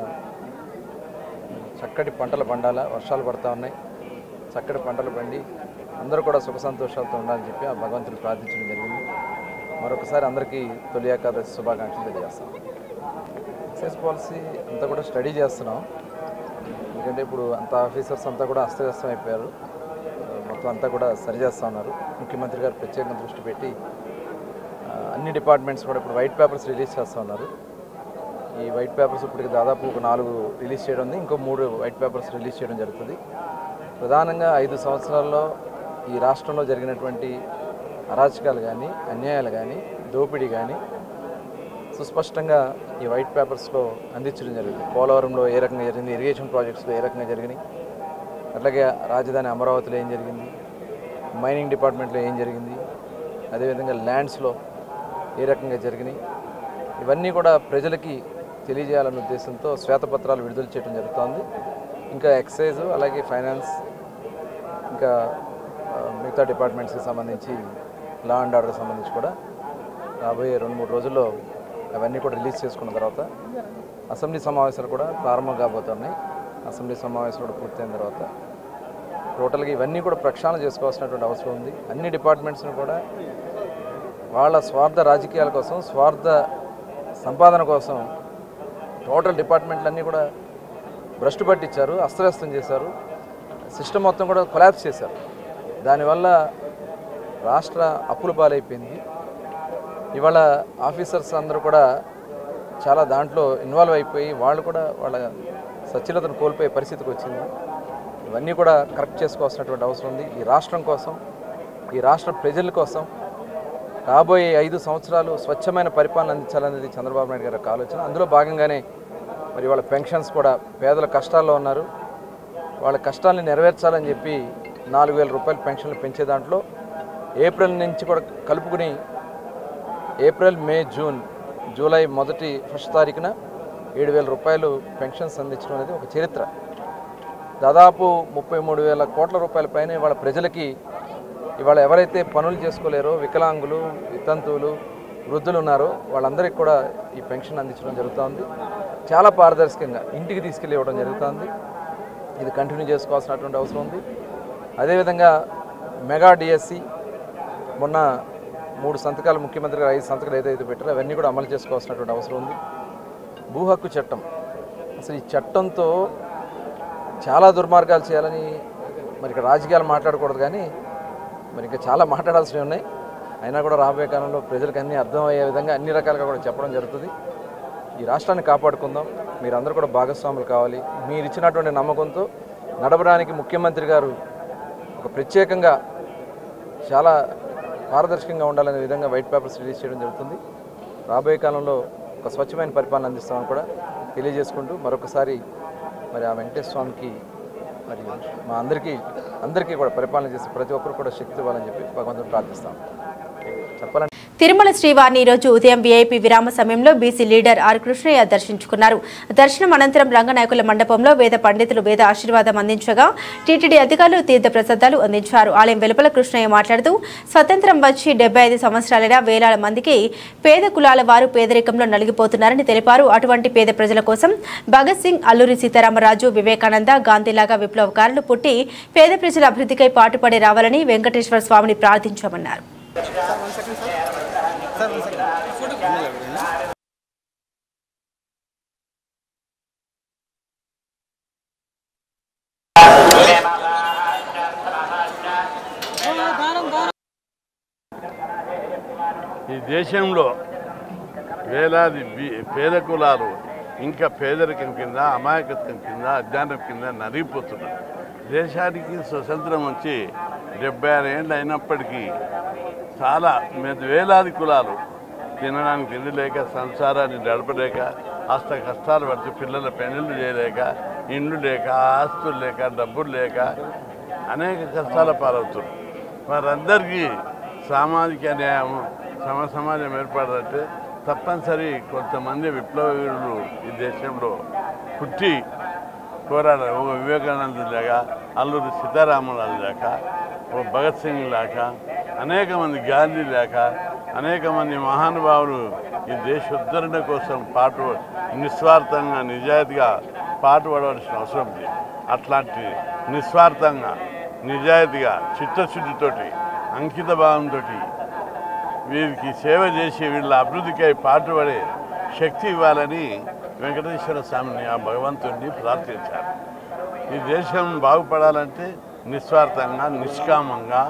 చక్కటి పంటలు పండాలా, వర్షాలు పడుతూ ఉన్నాయి, చక్కటి పంటలు పండి అందరూ కూడా సుఖ సంతోషాలతో ఉండాలని చెప్పి ఆ భగవంతుని ప్రార్థించడం జరిగింది. మరొకసారి అందరికీ తొలి ఏకాదశి శుభాకాంక్షలు తెలియజేస్తాం. ఎక్సైజ్ పాలసీ అంతా కూడా స్టడీ చేస్తున్నాం. ఎందుకంటే ఇప్పుడు అంత ఆఫీసర్స్ అంతా కూడా అస్తవ్యస్తం అయిపోయారు. మొత్తం అంతా కూడా సరిచేస్తూ ఉన్నారు. ముఖ్యమంత్రి గారు ప్రత్యేకంగా దృష్టి పెట్టి అన్ని డిపార్ట్మెంట్స్ కూడా ఇప్పుడు వైట్ పేపర్స్ రిలీజ్ చేస్తూ ఉన్నారు. ఈ వైట్ పేపర్స్ ఇప్పటికి దాదాపు ఒక 4 రిలీజ్ చేయడం ఉంది. ఇంకో 3 వైట్ పేపర్స్ రిలీజ్ చేయడం జరుగుతుంది. ప్రధానంగా 5 సంవత్సరాల్లో ఈ రాష్ట్రంలో జరిగినటువంటి అరాచకాలు కానీ, అన్యాయాలు కానీ, దోపిడీ కానీ సుస్పష్టంగా ఈ వైట్ పేపర్స్లో అందించడం జరిగింది. పోలవరంలో ఏ రకంగా జరిగింది, ఇరిగేషన్ ప్రాజెక్ట్స్లో ఏ రకంగా జరిగినాయి, అట్లాగే రాజధాని అమరావతిలో ఏం జరిగింది, మైనింగ్ డిపార్ట్మెంట్లో ఏం జరిగింది, అదేవిధంగా ల్యాండ్స్లో ఏ రకంగా జరిగినాయి, ఇవన్నీ కూడా ప్రజలకి తెలియజేయాలనే ఉద్దేశంతో శ్వేతపత్రాలు విడుదల చేయడం జరుగుతోంది. ఇంకా ఎక్సైజ్, అలాగే ఫైనాన్స్, ఇంకా మిగతా డిపార్ట్మెంట్స్కి సంబంధించి లా అండ్ ఆర్డర్కి సంబంధించి కూడా రాబోయే 2-3 రోజుల్లో అవన్నీ కూడా రిలీజ్ చేసుకున్న తర్వాత అసెంబ్లీ సమావేశాలు కూడా ప్రారంభం కాబోతున్నాయి. అసెంబ్లీ సమావేశాలు కూడా పూర్తయిన తర్వాత టోటల్గా ఇవన్నీ కూడా ప్రక్షాళన చేసుకోవాల్సినటువంటి అవసరం ఉంది. అన్ని డిపార్ట్మెంట్స్ని కూడా వాళ్ళ స్వార్థ రాజకీయాల కోసం, స్వార్థ సంపాదన కోసం టోటల్ డిపార్ట్మెంట్లన్నీ కూడా భ్రష్టు పట్టించారు, అస్తవ్యస్తం చేశారు, సిస్టమ్ మొత్తం కూడా కొలాప్స్ చేశారు. దానివల్ల రాష్ట్ర అప్పుల పాలైపోయింది. ఇవాళ ఆఫీసర్స్ అందరూ కూడా చాలా దాంట్లో ఇన్వాల్వ్ అయిపోయి వాళ్ళు కూడా వాళ్ళ సచ్ఛిలతను కోల్పోయే పరిస్థితికి వచ్చింది. ఇవన్నీ కూడా కరెక్ట్ చేసుకోవాల్సినటువంటి అవసరం ఉంది. ఈ రాష్ట్రం కోసం, ఈ రాష్ట్ర ప్రజల కోసం రాబోయే 5 సంవత్సరాలు స్వచ్ఛమైన పరిపాలన అందించాలనేది చంద్రబాబు నాయుడు గారి యొక్క ఆలోచన. అందులో భాగంగానే మరి వాళ్ళ పెన్షన్స్ కూడా, పేదల కష్టాల్లో ఉన్నారు, వాళ్ళ కష్టాలను నెరవేర్చాలని చెప్పి 4,000 రూపాయలు పెన్షన్లు పెంచే దాంట్లో ఏప్రిల్ నుంచి కూడా కలుపుకుని ఏప్రిల్, మే, జూన్, జూలై ఫస్ట్ తారీఖున 7,000 రూపాయలు పెన్షన్స్ అందించడం అనేది ఒక చరిత్ర. దాదాపు 33,000 కోట్ల రూపాయల పైన ఇవాళ ప్రజలకి ఇవాళ ఎవరైతే పనులు చేసుకోలేరో వికలాంగులు వితంతువులు వృద్ధులు ఉన్నారో వాళ్ళందరికీ కూడా ఈ పెన్షన్ అందించడం జరుగుతుంది. చాలా పారదర్శకంగా ఇంటికి తీసుకెళ్ళి ఇవ్వడం జరుగుతుంది. ఇది కంటిన్యూ చేసుకోవాల్సినటువంటి అవసరం ఉంది. అదేవిధంగా మెగా డిఎస్సి మొన్న 3 సంతకాలు ముఖ్యమంత్రి గారు 5 సంతకాలు ఏదైతే పెట్టారో అవన్నీ కూడా అమలు చేసుకోవాల్సినటువంటి అవసరం ఉంది. భూ హక్కు చట్టం అసలు ఈ చట్టంతో చాలా దుర్మార్గాలు చేయాలని మరి ఇక్కడ రాజకీయాలు మాట్లాడకూడదు కానీ మరి ఇంకా చాలా మాట్లాడాల్సినవి ఉన్నాయి. అయినా కూడా రాబోయే కాలంలో ప్రజలకు అన్నీ అర్థమయ్యే విధంగా అన్ని రకాలుగా కూడా చెప్పడం జరుగుతుంది. ఈ రాష్ట్రాన్ని కాపాడుకుందాం. మీరందరూ కూడా భాగస్వాములు కావాలి. మీరు ఇచ్చినటువంటి నమ్మకంతో నడపడానికి ముఖ్యమంత్రి గారు ఒక ప్రత్యేకంగా చాలా పారదర్శకంగా ఉండాలనే విధంగా వైట్ పేపర్స్ రిలీజ్ చేయడం జరుగుతుంది. రాబోయే కాలంలో ఒక స్వచ్ఛమైన పరిపాలన అందిస్తామని కూడా తెలియజేసుకుంటూ మరొకసారి మరి ఆ వెంకటేశ్వర స్వామికి మరి మా అందరికీ కూడా పరిపాలన చేసి ప్రతి ఒక్కరు కూడా శక్తి ఇవ్వాలని చెప్పి భగవంతుని ప్రార్థిస్తాం. చెప్పాలంటే తిరుమల శ్రీవారిని ఈరోజు ఉదయం వీఐపీ విరామ సమయంలో బీసీ లీడర్ ఆర్ కృష్ణయ్య దర్శించుకున్నారు. దర్శనం అనంతరం రంగనాయకుల మండపంలో వేద పండితులు వేద ఆశీర్వాదం అందించగా టీటీడీ అధికారులు తీర్థ ప్రసాదాలు అందించారు. ఆలయం వెలుపల కృష్ణయ్య మాట్లాడుతూ స్వతంత్రం వచ్చి 75 సంవత్సరాలైన వేలాది మందికి పేద కులాల వారు పేదరికంలో నలిగిపోతున్నారని తెలిపారు. అటువంటి పేద ప్రజల కోసం భగత్ సింగ్, అల్లూరి సీతారామరాజు, వివేకానంద, గాంధీలాగా విప్లవకారులు పుట్టి పేద ప్రజల అభివృద్ధికై పాటుపడి రావాలని వెంకటేశ్వర స్వామిని ప్రార్థించామన్నారు. ఈ దేశంలో వేలాది పేద కులాలు ఇంకా పేదరికం కింద, అమాయకత్వం కింద, అజ్ఞానం కింద నలిగిపోతున్నారు. దేశానికి స్వతంత్రం వచ్చి 76 ఏళ్ళు అయినప్పటికీ చాలా వేలాది కులాలు తినడానికి తిండి లేక, సంసారాన్ని నడపలేక, అష్ట కష్టాలు పడితే పిల్లల పెళ్లిళ్ళు చేయలేక, ఇండ్లు లేక, ఆస్తులు లేక, డబ్బులు లేక అనేక కష్టాల పాలవుతున్నారు. వారందరికీ సామాజిక న్యాయం, సమాజం ఏర్పడాలంటే తప్పనిసరి కొంతమంది విప్లవీరులు ఈ దేశంలో పుట్టి పోరాడారు. ఒక వివేకానంద లేక, అల్లూరి సీతారామరాజు లేక, ఓ భగత్ సింగ్ లేక, అనేక మంది గాంధీ లేక, అనేక మంది మహానుభావులు ఈ దేశ ఉద్ధరణ కోసం నిస్వార్థంగా నిజాయితీగా పాటుపడవలసిన అవసరం ఉంది. అట్లాంటి నిస్వార్థంగా నిజాయితీగా చిత్తశుద్ధితోటి అంకిత భావంతో వీరికి సేవ చేసి వీళ్ళ అభివృద్ధికై పాటుపడే శక్తి ఇవ్వాలని వెంకటేశ్వర స్వామిని ఆ భగవంతుడిని ప్రార్థించారు. ఈ దేశం బాగుపడాలంటే నిస్వార్థంగా, నిష్కామంగా,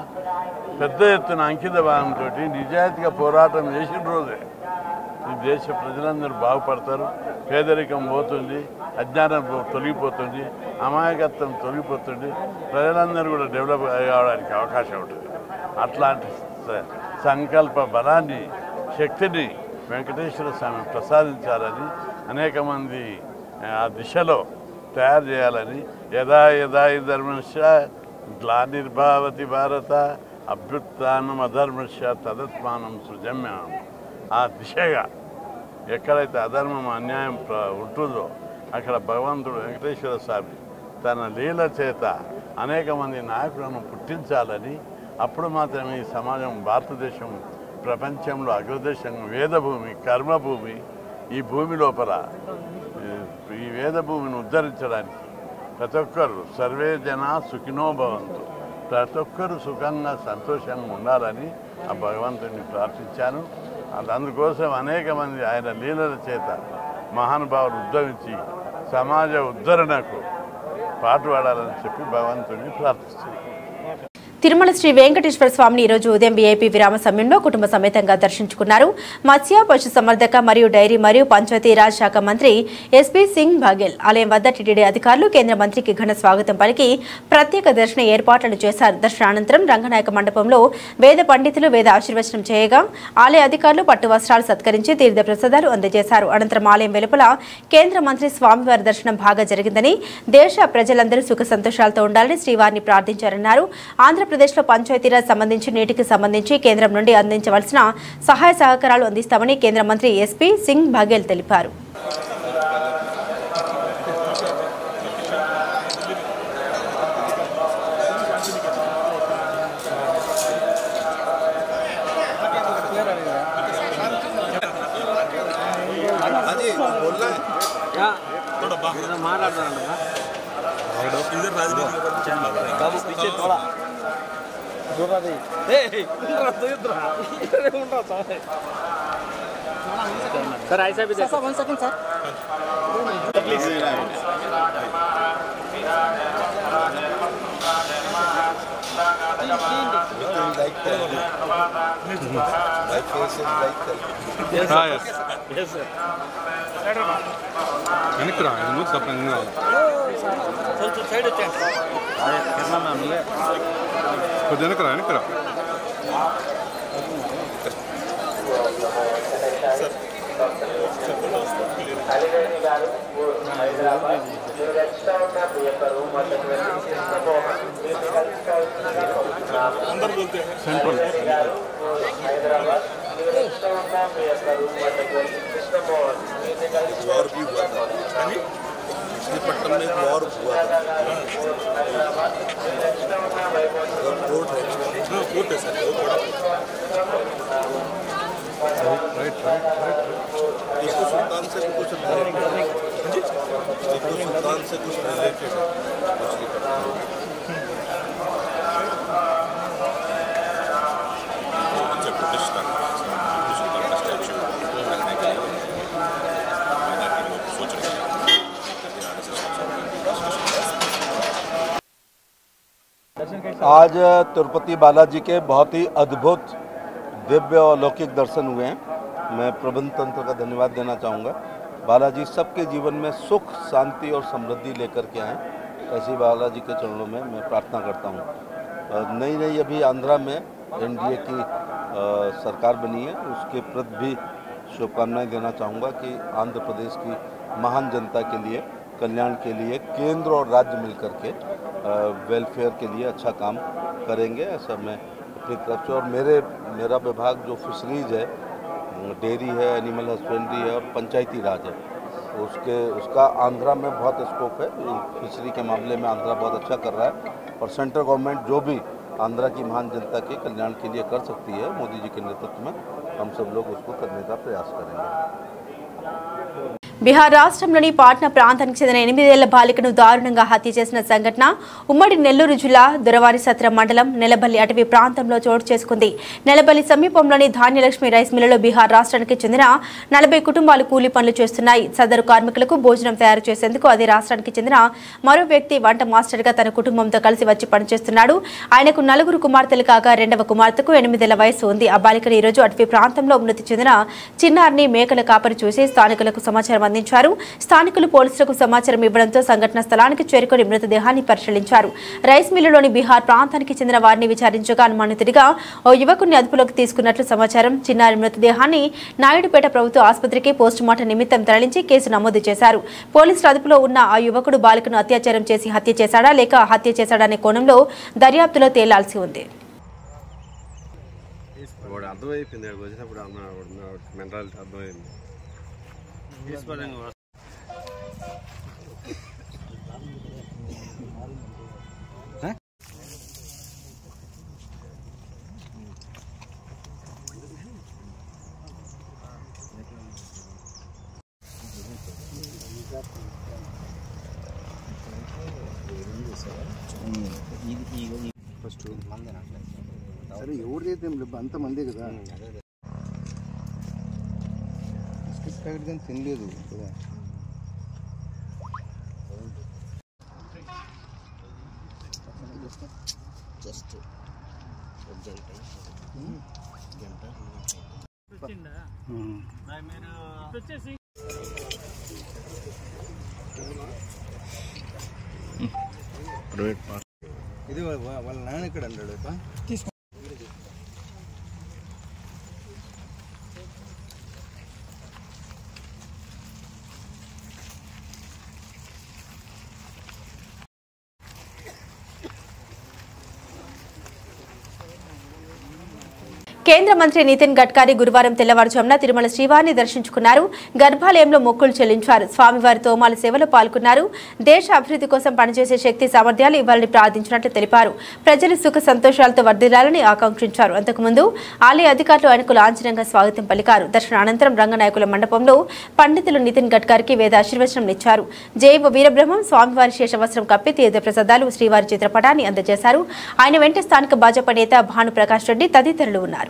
పెద్ద ఎత్తున అంకిత భావంతో నిజాయితీగా పోరాటం చేసిన రోజే ఈ దేశ ప్రజలందరూ బాగుపడతారు. పేదరికం పోతుంది, అజ్ఞానం తొలగిపోతుంది, అమాయకత్వం తొలగిపోతుంది, ప్రజలందరూ కూడా డెవలప్ కావడానికి అవకాశం ఉంటుంది. అట్లాంటి సంకల్ప బలాన్ని, శక్తిని వెంకటేశ్వర స్వామి ప్రసాదించాలని, అనేక మంది ఆ దిశలో తయారు చేయాలని, యదా యదా ఈ ధర్మస్య గ్లానిర్భావతి భారత అభ్యుత్థానం అధర్మస్య తదత్మానం సృజమ్యం. ఆ దిశగా ఎక్కడైతే అధర్మం, అన్యాయం ఉంటుందో అక్కడ భగవంతుడు వెంకటేశ్వర స్వామి తన లీల చేత అనేక మంది నాయకులను పుట్టించాలని, అప్పుడు మాత్రమే ఈ సమాజం, భారతదేశం ప్రపంచంలో అగ్రదేశం, వేదభూమి, కర్మభూమి, ఈ భూమి లోపల ఈ వేదభూమిని ఉద్ధరించడానికి ప్రతి ఒక్కరు సర్వే జన సుఖినో భవంతు, ప్రతి ఒక్కరు సుఖంగా సంతోషంగా ఉండాలని ఆ భగవంతుడిని ప్రార్థించాను. అందుకోసం అనేక మంది ఆయన లీలల చేత మహానుభావులు ఉద్భవించి సమాజ ఉద్ధరణకు పాటుపడాలని చెప్పి భగవంతుడిని ప్రార్థిస్తున్నాను. తిరుమల శ్రీ వెంకటేశ్వర స్వామిని ఈరోజు ఉదయం వీఐపీ విరామ సమయంలో కుటుంబ సమేతంగా దర్శించుకున్నారు. మత్స్య, పశు సంవర్ధక మరియు డైరీ మరియు పంచాయతీరాజ్ శాఖ మంత్రి ఎస్పీ సింగ్ బాగెల్ ఆలయం వద్ద టీటీడీ అధికారులు కేంద్ర మంత్రికి ఘన స్వాగతం పలికి ప్రత్యేక దర్శన ఏర్పాట్లను చేశారు. దర్శనానంతరం రంగనాయక మండపంలో వేద పండితులు వేద ఆశీర్వచనం చేయగా ఆలయ అధికారులు పట్టు వస్త్రాలు సత్కరించి తీర్థ ప్రసాదాలు అందజేశారు. అనంతరం ఆలయం వెలుపల కేంద్ర మంత్రి స్వామివారి దర్శనం బాగా జరిగిందని, దేశ ప్రజలందరూ సుఖ సంతోషాలతో ఉండాలని శ్రీవారిని ప్రార్థించారన్నారు. ఆంధ్రప్రదేశ్లో పంచాయతీరాజ్ సంబంధించి నీటికి సంబంధించి కేంద్రం నుండి అందించవలసిన సహాయ సహకారాలు అందిస్తామని కేంద్ర మంత్రి ఎస్పీ సింగ్ బాగెల్ తెలిపారు. सर ऐसा भी सर 1 सेकंड सर प्लीज వెనక్కి రా ముందు సపరంగా కొంచెం సైడ్ వచ్చేయండి కొద్ది వెనక్కి రా सेंट्रल वॉर भी हुआ था मछलीपट्टनम में वॉर हुआ था कोर्ट है कोर्ट है सर राइट टीपू सुल्तान से कुछ टीपू सुल्तान से कुछ रिलेटेड है मछलीपट्टनम आज तिरुपति बालाजी के बहुत ही अद्भुत दिव्य और अलौकिक दर्शन हुए हैं। मैं प्रबंध तंत्र का धन्यवाद देना चाहूँगा। बालाजी सबके जीवन में सुख, शांति और समृद्धि लेकर के आएँ, ऐसी बालाजी के चरणों में मैं प्रार्थना करता हूँ। नई अभी आंध्रा में एनडीए की सरकार बनी है, उसके प्रति भी शुभकामनाएं देना चाहूँगा कि आंध्र प्रदेश की महान जनता के लिए, कल्याण के लिए केंद्र और राज्य मिलकर के वेलफेयर के लिए अच्छा काम करेंगे, ऐसा मैं अपनी तरफ से। और मेरा विभाग जो फिशरीज है, डेयरी है, एनिमल हस्बेंड्री है और पंचायती राज है, उसका आंध्रा में बहुत स्कोप है। फिशरी के मामले में आंध्रा बहुत अच्छा कर रहा है और सेंट्रल गवर्नमेंट जो भी आंध्रा की महान जनता के कल्याण के लिए कर सकती है मोदी जी के नेतृत्व में, हम सब लोग उसको करने का प्रयास करेंगे। బీహార్ రాష్ట్రంలోని పాట్నా ప్రాంతానికి చెందిన 8 ఏళ్ల బాలికను దారుణంగా హత్య చేసిన సంఘటన ఉమ్మడి నెల్లూరు జిల్లా దొరవారిసత్రం మండలం నెలబల్లి అటవీ ప్రాంతంలో చోటు చేసుకుంది. నెలబల్లి సమీపంలోని ధాన్యలక్ష్మి రైస్ మిల్లులో బీహార్ రాష్ట్రానికి చెందిన 40 కుటుంబాలు కూలీ పనులు చేస్తున్నాయి. సదరు కార్మికులకు భోజనం తయారు చేసేందుకు అదే రాష్ట్రానికి చెందిన మరో వ్యక్తి వంట మాస్టర్గా తన కుటుంబంతో కలిసి వచ్చి పనిచేస్తున్నాడు. ఆయనకు 4 కుమార్తెలు కాగా రెండవ కుమార్తెకు 8 ఏళ్ల వయసు ఉంది. ఆ బాలికను ఈ రోజు అటవీ ప్రాంతంలో మృతి చెందిన చిన్నారిని మేకల కాపరి చూసి స్థానికులకు సమాచారం అందించారు. స్థానికులు పోలీసులకు సమాచారం ఇవ్వడంతో సంఘటన స్థలానికి చేరుకొని మృతదేహాన్ని పరిశీలించారు. రైస్ మిల్లులోని బీహార్ ప్రాంతానికి చెందిన వారిని విచారించగా అనుమానితుడిగా ఓ యువకుడిని అదుపులోకి తీసుకున్నట్లు సమాచారం. చిన్నారి మృతదేహాన్ని నాయుడుపేట ప్రభుత్వ ఆసుపత్రికి పోస్టుమార్టం నిమిత్తం తరలించి కేసు నమోదు చేశారు. పోలీసుల అదుపులో ఉన్న ఆ యువకుడు బాలికను అత్యాచారం చేసి హత్య చేశాడా లేక హత్య చేశాడనే కోణంలో దర్యాప్తులో తేలాల్సి ఉంది. సరే ఎవరిదైతే అంతమందే కదా బిస్కెట్ ప్యాకెట్ కానీ తినలేదు కదా. జస్ట్ ఇది వాళ్ళ నాన్న ఇక్కడ అన్నాడు తీసుకో. కేంద్ర మంత్రి నితిన్ గడ్కరీ గురువారం తెల్లవారుజామున తిరుమల శ్రీవారిని దర్శించుకున్నారు. గర్భాలయంలో మొక్కులు చెల్లించారు. స్వామివారి తోమాల సేవలో పాల్గొన్నారు. దేశ అభివృద్ధి కోసం పనిచేసే శక్తి సామర్థ్యాలు ఇవ్వాలని ప్రార్థించినట్లు తెలిపారు. ప్రజలు సుఖ సంతోషాలతో వర్ధిల్లాలని ఆకాంక్షించారు. అంతకుముందు ఆలయ అధికారులు ఆయనకు లాంఛనంగా స్వాగతం పలికారు. దర్శనానంతరం రంగనాయకుల మండపంలో పండితులు నితిన్ గడ్కరీకి వేద ఆశీర్వచనం ఇచ్చారు. జైవ వీరబ్రహ్మం స్వామివారి శేషవస్త్రం కప్పి తీర్థ ప్రసాదాలు శ్రీవారి చిత్రపటాన్ని అందజేశారు. ఆయన వెంట స్థానిక భాజపా నేత భానుప్రకాష్ రెడ్డి తదితరులు ఉన్నారు.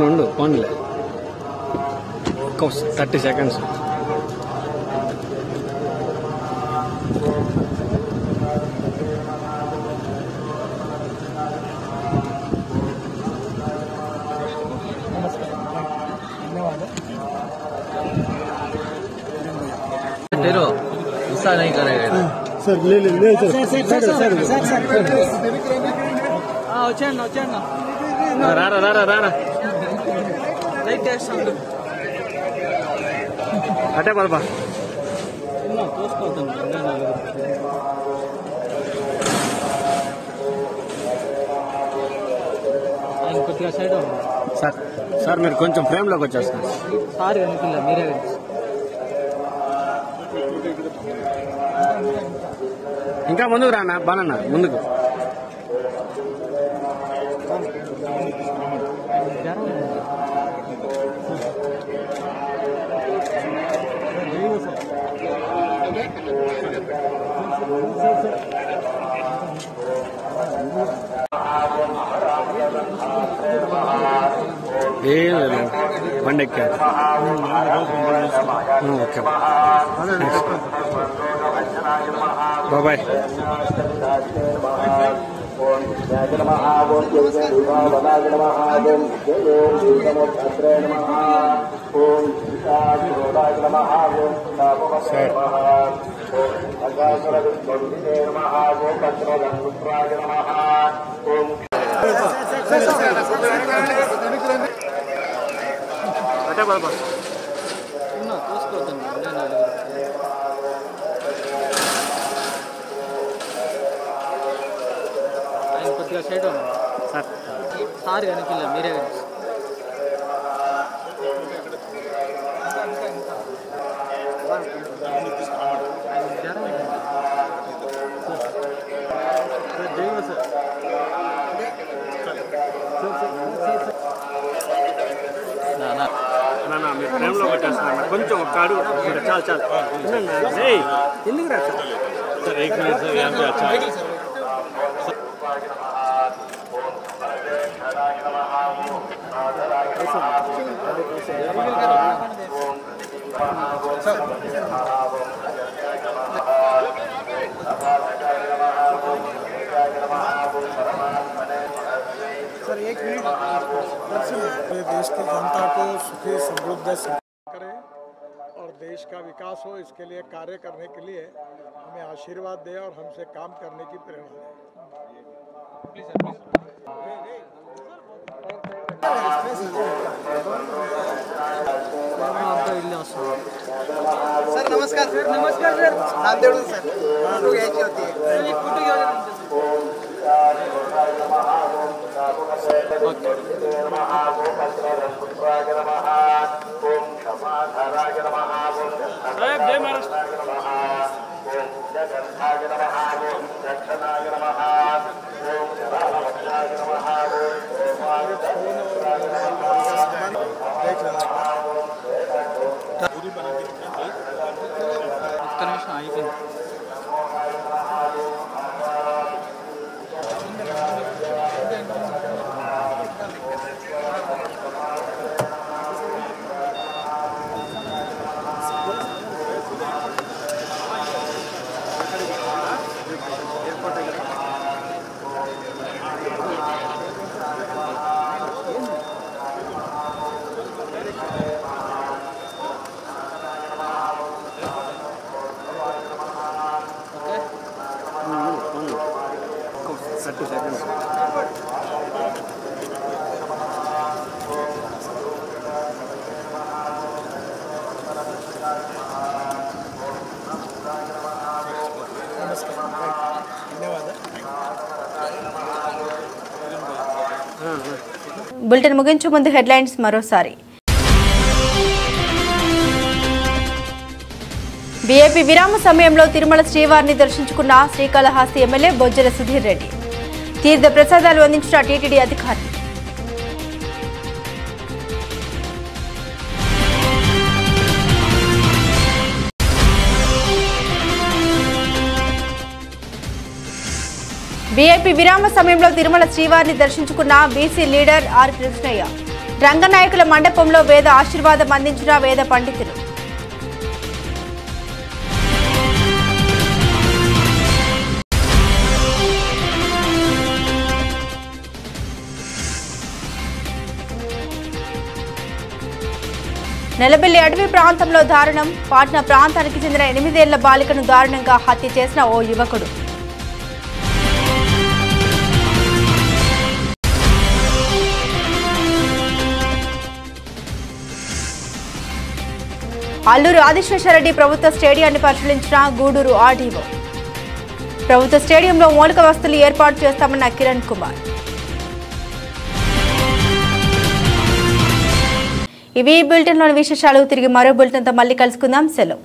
ఉండు పోన్లే 30 seconds. गुस्सा नहीं करेगा सर ले सर रा అటే పడపా కొద్దిగా సైడ్ సార్ సార్ మీరు కొంచెం ఫ్రేమ్లోకి వచ్చేస్తారు సార్ అనుకున్నా మీరే ఇంకా ముందుకు రానా బానన్నా ముందుకు ఏం లేదు బండి ఎక్కారు ఓకే బాబాయ్ అటే బాబా ఆయన కొద్దిగా సైడ్ సార్ సార్ కనిపిల్ల మీరే మీరు ప్రేమలో కొట్టేస్తున్నా కొంచెం ఒక్క అడుగు చాలు చాలు ఎందుకు రా సార్ ఏక్ మినిట్ सर एक मिनट देश की जनता को सुखी समृद्ध करें और देश का विकास हो, इसके लिए कार्य करने के लिए हमें आशीर्वाद दे और हमसे काम करने की प्रेरणा दे। सर नमस्कार सर नमस्कार सर नांदेड़ सर फोटो घ्यायची होती फोटो घेऊन साहेब जय महाराष्ट्र బులెటిన్ ముగించే ముందు హెడ్లైన్స్ మరోసారి. బీఏపీ విరామ సమయంలో తిరుమల శ్రీవారిని దర్శించుకున్న శ్రీకాళహస్తి ఎమ్మెల్యే బొజ్జల సుధీర్ రెడ్డి. తీర్థ ప్రసాదాలు అందించిన టీటీడీ అధికారులు. బీఏపీ విరామ సమయంలో తిరుమల శ్రీవారిని దర్శించుకున్న బీసీ లీడర్ ఆర్ కృష్ణయ్య. రంగనాయకుల మండపంలో వేద ఆశీర్వాదం అందించిన వేద పండితులు. నెలబెల్లి అటవీ ప్రాంతంలో దారుణం. పాట్నా ప్రాంతానికి చెందిన 8 ఏళ్ల బాలికను దారుణంగా హత్య చేసిన ఓ యువకుడు. అల్లూరు ఆదిశేషారెడ్డి ప్రభుత్వ స్టేడియాన్ని పరిశీలించిన గూడూరు ఆర్డీఓ. ప్రభుత్వ స్టేడియంలో మౌలిక వసతులు ఏర్పాటు చేస్తామన్న కిరణ్ కుమార్. ఇవి బులెటిన్లోని విశేషాలు. తిరిగి మరో బులెటిన్తో మళ్ళీ కలుసుకుందాం. సెలవు.